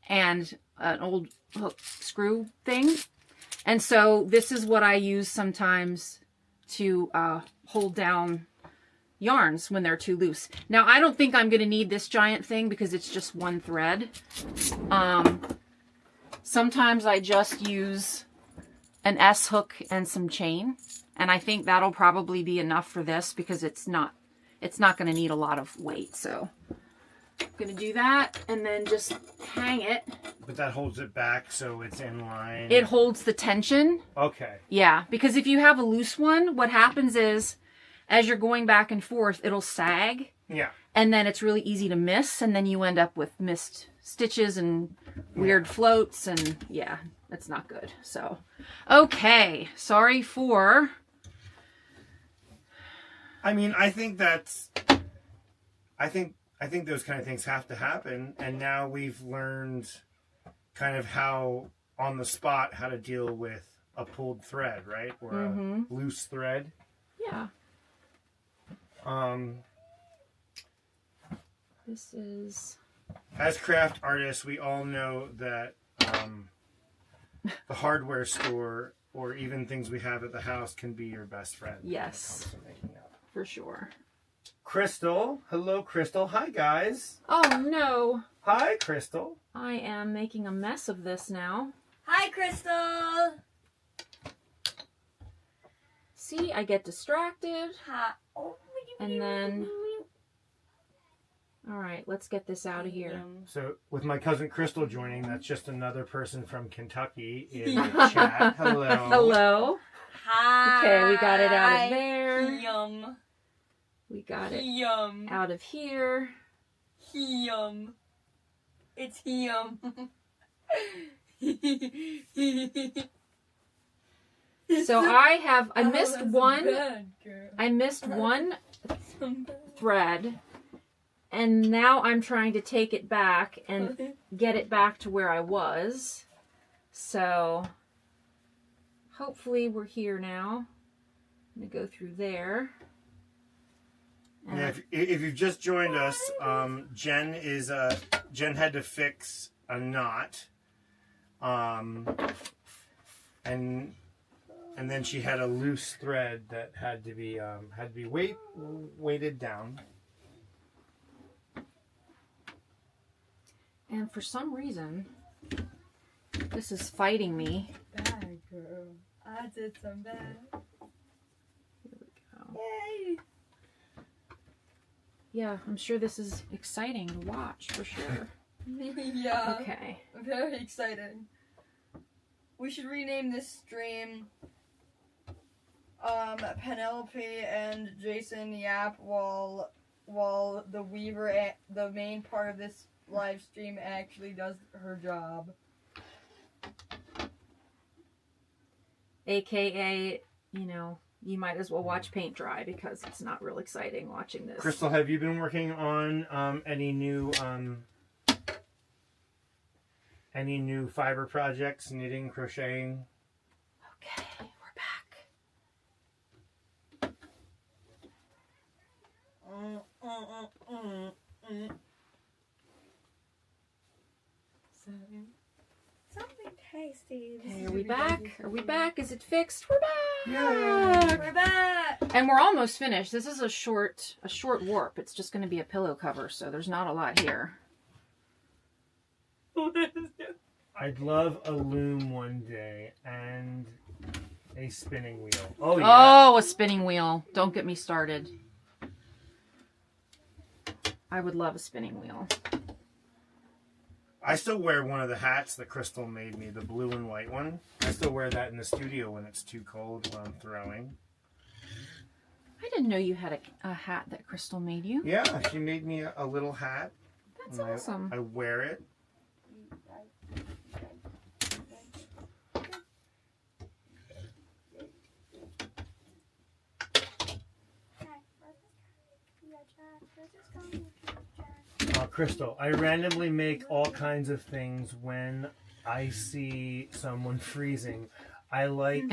and an old hook screw thing. And so this is what I use sometimes to hold down yarns when they're too loose. Now, I don't think I'm going to need this giant thing because it's just one thread. Sometimes I just use an S-hook and some chain, and I think that'll probably be enough for this because it's not going to need a lot of weight. So I'm going to do that and then just hang it. But that holds it back so it's in line. It holds the tension. Okay. Yeah, because if you have a loose one, what happens is as you're going back and forth, it'll sag. Yeah. And then it's really easy to miss, and then you end up with missed stitches and weird floats, and yeah, that's not good. So, okay, sorry for... I mean, I think those kind of things have to happen, and now we've learned kind of how, on the spot, how to deal with a pulled thread, right? Or a loose thread. Yeah. This is... As craft artists, we all know that the hardware store or even things we have at the house can be your best friend. Yes, for sure. Crystal. Hello, Crystal. Hi, guys. Oh, no. Hi, Crystal. I am making a mess of this now. Hi, Crystal. See, I get distracted. Hi. And then... All right, let's get this out of here. So, with my cousin Crystal joining, that's just another person from Kentucky in the chat. Hello. Hello. Hi. Okay, we got it out of there. Yum. We got it Yum. out of here. Yum. It's yum. So I missed one. Bad, girl. I missed one thread, and now I'm trying to take it back and get it back to where I was. So hopefully we're here now. I'm gonna go through there. Yeah, if you've just joined us, Jen had to fix a knot, and then she had a loose thread that had to be weighted down. And for some reason, this is fighting me. Bad girl. I did some bad. Here we go. Yay. Yeah, I'm sure this is exciting to watch for sure. Yeah. Okay. Very exciting. We should rename this stream Penelope and Jason Yap while the Weaver, the main part of this live stream, actually does her job. AKA, you might as well watch paint dry because it's not real exciting watching this. Crystal, have you been working on any new fiber projects, knitting, crocheting? Okay, we're back. Something tasty. Okay, are we back? Are we back? Is it fixed? We're back. Yeah. We're back. And we're almost finished. This is a short warp. It's just going to be a pillow cover, so there's not a lot here. I'd love a loom one day and a spinning wheel. Oh, yeah. Oh, a spinning wheel. Don't get me started. I would love a spinning wheel. I still wear one of the hats that Crystal made me, the blue and white one. I still wear that in the studio when it's too cold when I'm throwing. I didn't know you had a hat that Crystal made you. Yeah, she made me a little hat. That's awesome. I wear it. Crystal, I randomly make all kinds of things when I see someone freezing. I like,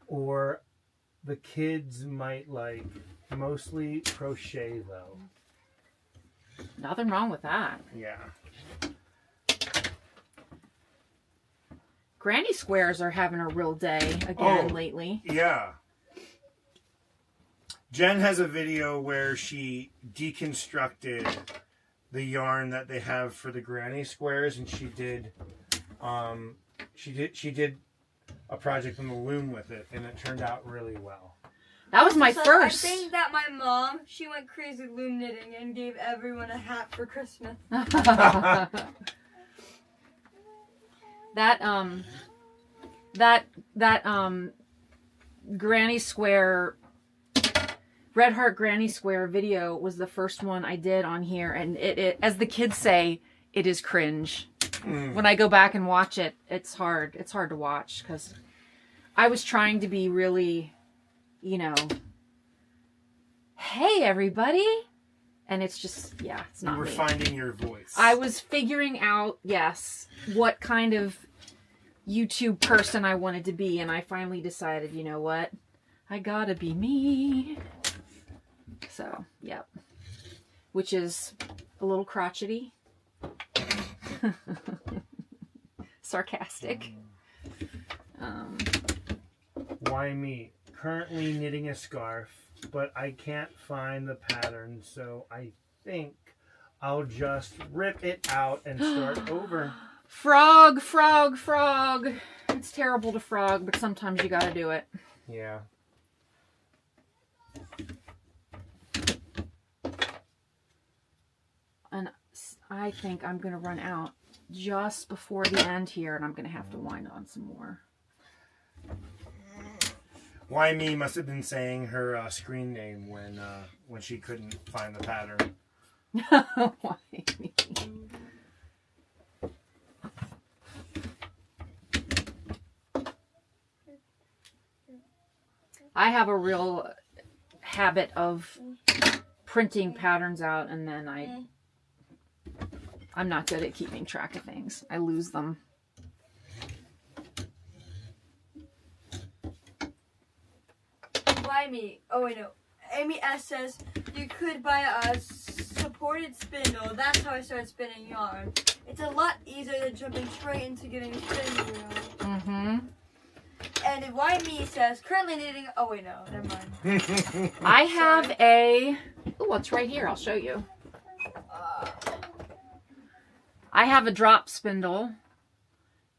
or the kids might like, mostly crochet though. Nothing wrong with that. Yeah. Granny squares are having a real day again lately. Yeah. Jen has a video where she deconstructed the yarn that they have for the granny squares, and she did a project on the loom with it, and it turned out really well. That was my first. I think that my mom, she went crazy loom knitting and gave everyone a hat for Christmas. that granny square, Red Heart Granny Square video was the first one I did on here, and it as the kids say, it is cringe. When I go back and watch it, it's hard to watch because I was trying to be really, hey everybody, and it's just, it's not You were me. finding your voice. I was figuring out, what kind of YouTube person I wanted to be, and I finally decided, you know what? I gotta be me. So, yep. Which is a little crotchety. Sarcastic. Why me? Currently knitting a scarf, but I can't find the pattern, so I think I'll just rip it out and start over. Frog, frog, frog. It's terrible to frog, but sometimes you gotta do it. Yeah. And I think I'm going to run out just before the end here, and I'm going to have to wind on some more. Why me must have been saying her screen name when she couldn't find the pattern. Why me? I have a real habit of printing patterns out, and then I'm not good at keeping track of things. I lose them. Why me? Oh wait, no. Amy S says you could buy a supported spindle. That's how I started spinning yarn. It's a lot easier than jumping straight into getting a spinning wheel. Mm-hmm. And Why Me says currently knitting. Oh wait, no, never mind. I have a. Oh, it's right here. I'll show you. I have a drop spindle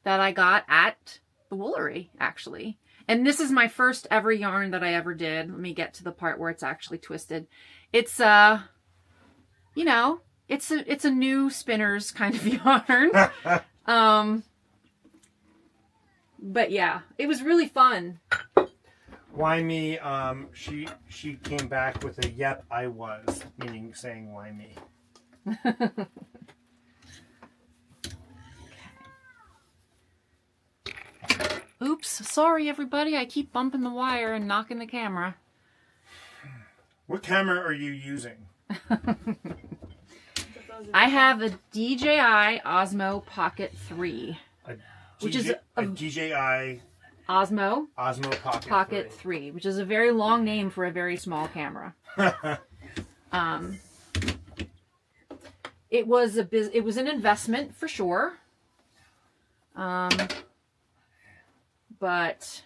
that I got at the Woolery, actually. And this is my first ever yarn that I ever did. Let me get to the part where it's actually twisted. It's it's a new spinner's kind of yarn. But yeah, it was really fun. Why me? She came back with a "Yep, I was," meaning saying "Why me." Oops, sorry everybody, I keep bumping the wire and knocking the camera. What camera are you using? I have a DJI Osmo Pocket 3. Which is a DJI Osmo Pocket 3, which is a very long name for a very small camera. It was an investment for sure. But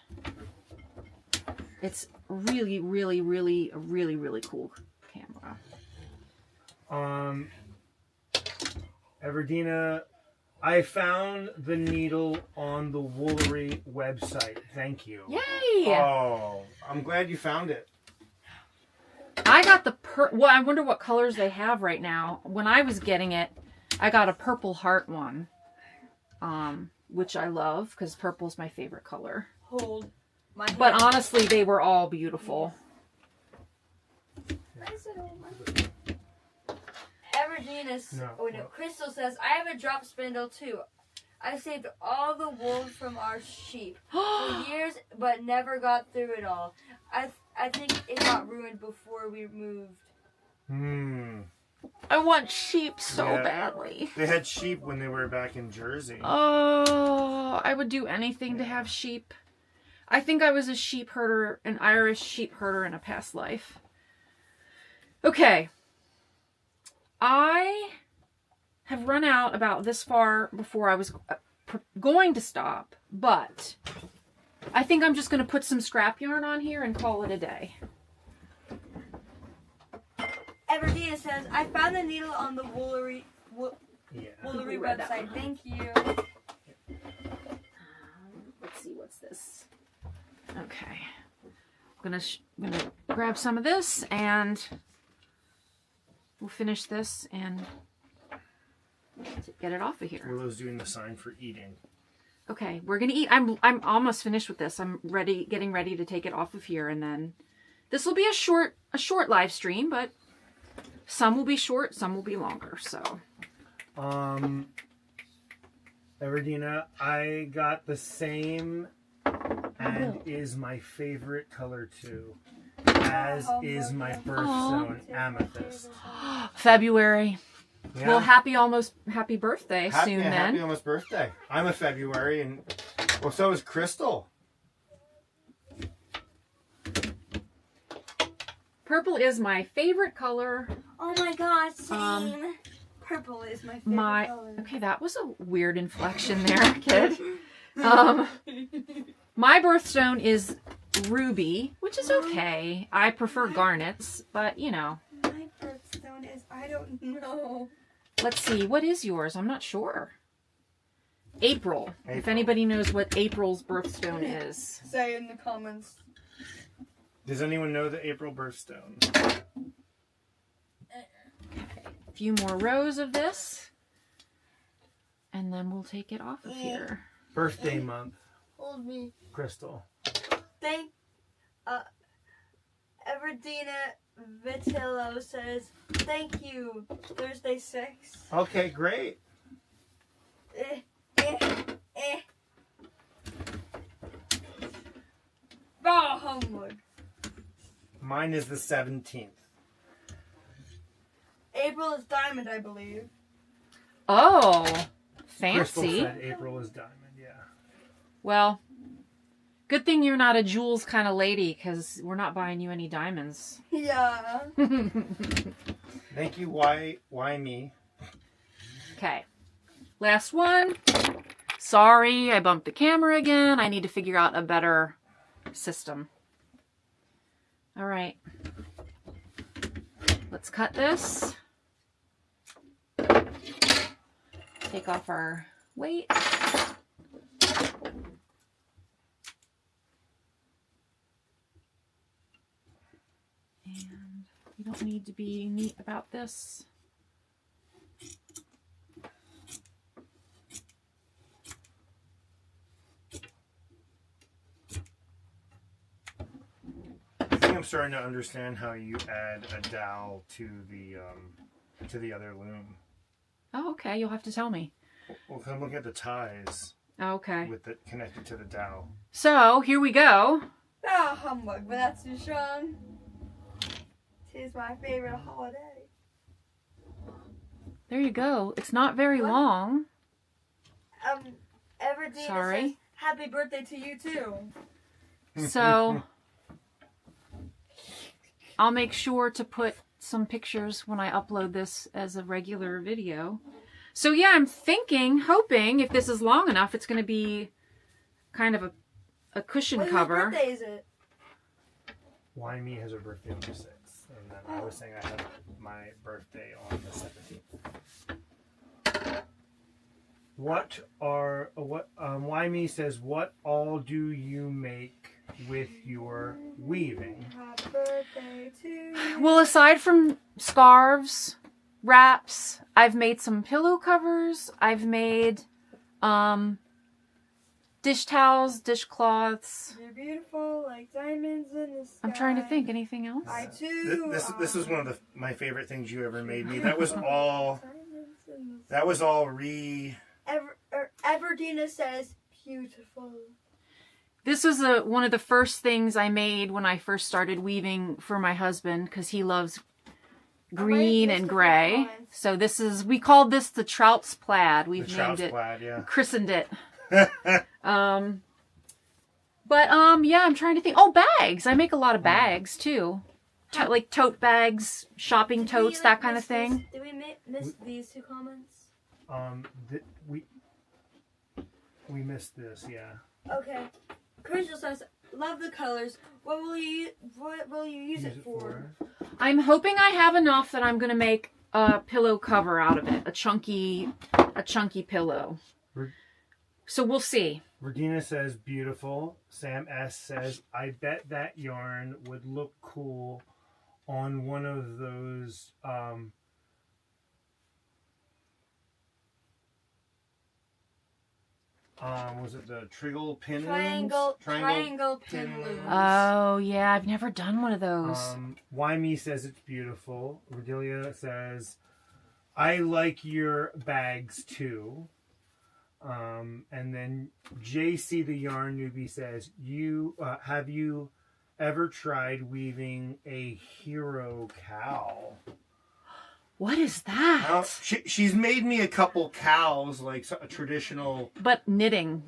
it's really, really, really, a really, really cool camera. Everdina, I found the needle on the Woolery website. Thank you. Yay! Oh, I'm glad you found it. I got the well, I wonder what colors they have right now. When I was getting it, I got a purple heart one, which I love because purple's my favorite color. Hold my hand. But honestly, they were all beautiful. Crystal says, I have a drop spindle too. I saved all the wool from our sheep for years, but never got through it all. I think it got ruined before we moved. I want sheep so badly. They had sheep when they were back in Jersey. Oh, I would do anything to have sheep. I think I was a sheep herder, an Irish sheep herder in a past life. Okay. I have run out about this far before I was going to stop, but I think I'm just going to put some scrap yarn on here and call it a day. Everdina says, I found the needle on the Woolery website. Thank you. Let's see, what's this? Okay. I'm gonna grab some of this and we'll finish this and get it off of here. Willow's doing the sign for eating. Okay, we're gonna eat. I'm almost finished with this. I'm getting ready to take it off of here, and then this will be a short live stream, but some will be short, some will be longer. So, Everdina, I got the same, and is my favorite color too, as is my birthstone, amethyst. February. Yeah. Well, happy birthday soon then. Happy almost birthday. I'm a February, and well, so is Crystal. Purple is my favorite color. Oh my god, same. Purple is my favorite color. Okay, that was a weird inflection there, kid. My birthstone is ruby, which is okay. I prefer garnets, but you know. My birthstone is, I don't know. Let's see, what is yours? I'm not sure. April. If anybody knows what April's birthstone is. Say in the comments. Does anyone know the April birthstone? Okay, a few more rows of this. And then we'll take it off of here. Birthday month. Hold me. Crystal. Thank Everdina Vitillo says, thank you, Thursday 6. Okay, great. Oh, homework. Mine is the 17th. April is diamond, I believe. Oh, Crystal fancy. said April is diamond, yeah. Well, good thing you're not a jewels kind of lady, because we're not buying you any diamonds. Yeah. Thank you, why me? Okay. Last one. Sorry, I bumped the camera again. I need to figure out a better system. All right. Let's cut this. Take off our weight. And you don't need to be neat about this. I think I'm starting to understand how you add a dowel to the other loom. Oh, okay. You'll have to tell me. Well, come look at the ties. Okay. with it connected to the dowel. So here we go. Ah, humbug, but that's too strong. Tis my favorite holiday. There you go. It's not very What? long. Everdeen Sorry. says, happy birthday to you too. So I'll make sure to put some pictures when I upload this as a regular video. So yeah, I'm hoping if this is long enough, it's going to be kind of a cushion Whose cover. birthday is it? Why me has her birthday on the 6th, and then I was saying I have my birthday on the 17th. Why me says, what all do you make with your weaving? Happy birthday to you. Well, aside from scarves, wraps, I've made some pillow covers. I've made dish towels, dishcloths. You're beautiful like diamonds in the sky. I'm trying to think. Anything else? I too. This is one of my favorite things you ever made me. That was all. Diamonds in the sky. That was all Everdina says beautiful. This was one of the first things I made when I first started weaving for my husband because he loves green and gray. So we called this the Trout's Plaid. We've named it, plaid, yeah. christened it. Yeah, I'm trying to think. Oh, bags. I make a lot of bags too. Like tote bags, shopping totes, that kind of thing. Did we miss these two comments? We missed this, yeah. Okay. Crystal says, love the colors. What will you use it for? I'm hoping I have enough that I'm going to make a pillow cover out of it. A chunky pillow. So we'll see. Regina says, beautiful. Sam S. says, I bet that yarn would look cool on one of those was it the triangle pin looms? Triangle pin looms. Oh, yeah. I've never done one of those. Why Me says it's beautiful. Redelia says, I like your bags too. And then JC the Yarn Newbie says, have you ever tried weaving a hero cow? What is that? She's made me a couple cows, like a traditional, but knitting,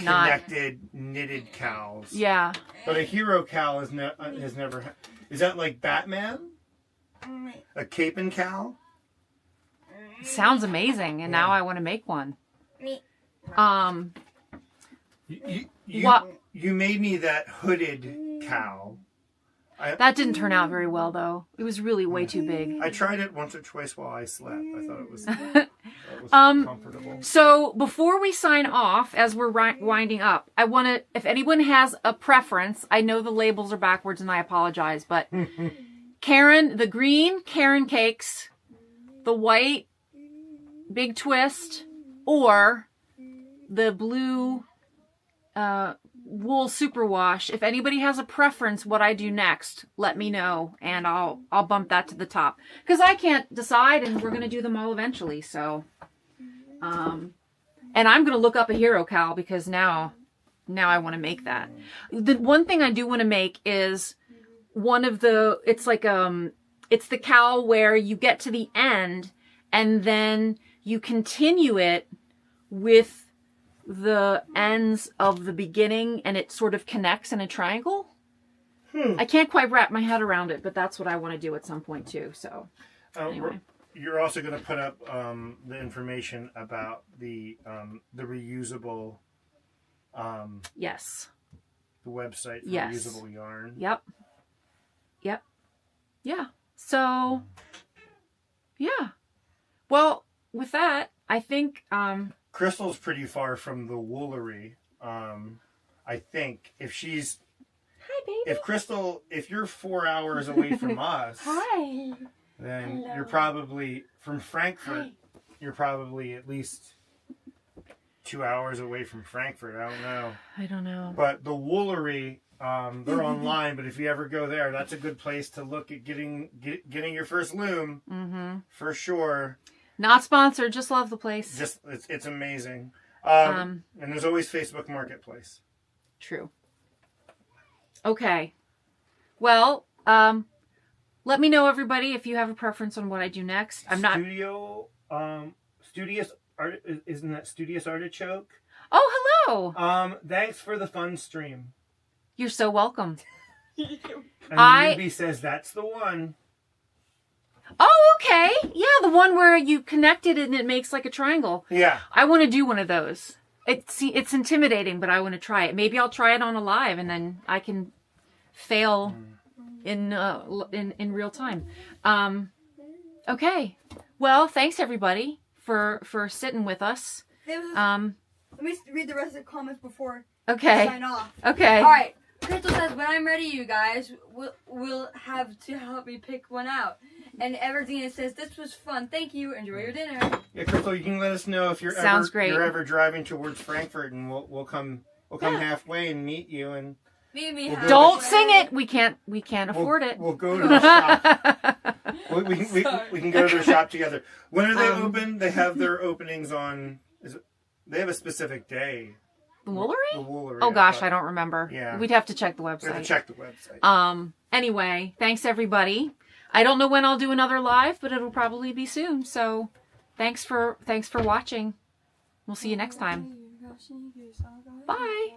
knitted cows. Yeah. But a hero cow has never. Is that like Batman? A cape and cow? Sounds amazing, and now I want to make one. You made me that hooded cow. That didn't turn out very well, though. It was really way too big. I tried it once or twice while I slept. I thought it was, comfortable. So before we sign off, as we're winding up, I want to, if anyone has a preference, I know the labels are backwards and I apologize, but Karen, the green Karen cakes, the white Big Twist, or the blue wool superwash. If anybody has a preference what I do next, let me know and I'll bump that to the top, because I can't decide and we're going to do them all eventually. So and I'm going to look up a hero cow because now I want to make that. The one thing I do want to make is one of the, it's like it's the cow where you get to the end and then you continue it with the ends of the beginning and it sort of connects in a triangle. I can't quite wrap my head around it, but that's what I want to do at some point too. So anyway. You're also going to put up the information about the reusable yes, the website for yes. reusable yarn. Yep. Yeah. So yeah. Well, with that, I think Crystal's pretty far from the woolery. I think if she's... Hi, baby. If you're 4 hours away from us... Hi. Then Hello. you're probably, from Frankfurt, Hi. you're probably at least 2 hours away from Frankfurt. I don't know. But the woolery, they're online, but if you ever go there, that's a good place to look at getting your first loom, for sure. Not sponsored, just love the place. It's amazing. And there's always Facebook Marketplace. True. Okay. Well, let me know, everybody, if you have a preference on what I do next. I'm not... Studious Art... Isn't that Studious Artichoke? Oh, hello! Thanks for the fun stream. You're so welcome. And Newbie says that's the one. Oh, okay. Yeah, the one where you connect it and it makes like a triangle. Yeah. I want to do one of those. It's intimidating, but I want to try it. Maybe I'll try it on a live, and then I can fail in real time. Okay. Well, thanks everybody for sitting with us. Let me read the rest of the comments before Okay. we sign off. Okay. All right. Crystal says, when I'm ready, you guys will have to help me pick one out. And Everdina says, this was fun. Thank you. Enjoy your dinner. Yeah, Crystal, you can let us know if you're ever driving towards Frankfurt, and we'll come halfway and meet you. And don't sing it. We can't afford it. We'll go to the shop. we can go to the shop together. When are they open? They have their openings on. They have a specific day. The Woolery? The Woolery. Oh gosh, I don't remember. Yeah. We'd have to check the website. We have to check the website. Anyway, thanks everybody. I don't know when I'll do another live, but it'll probably be soon. So, thanks for watching. We'll see you next time. Bye.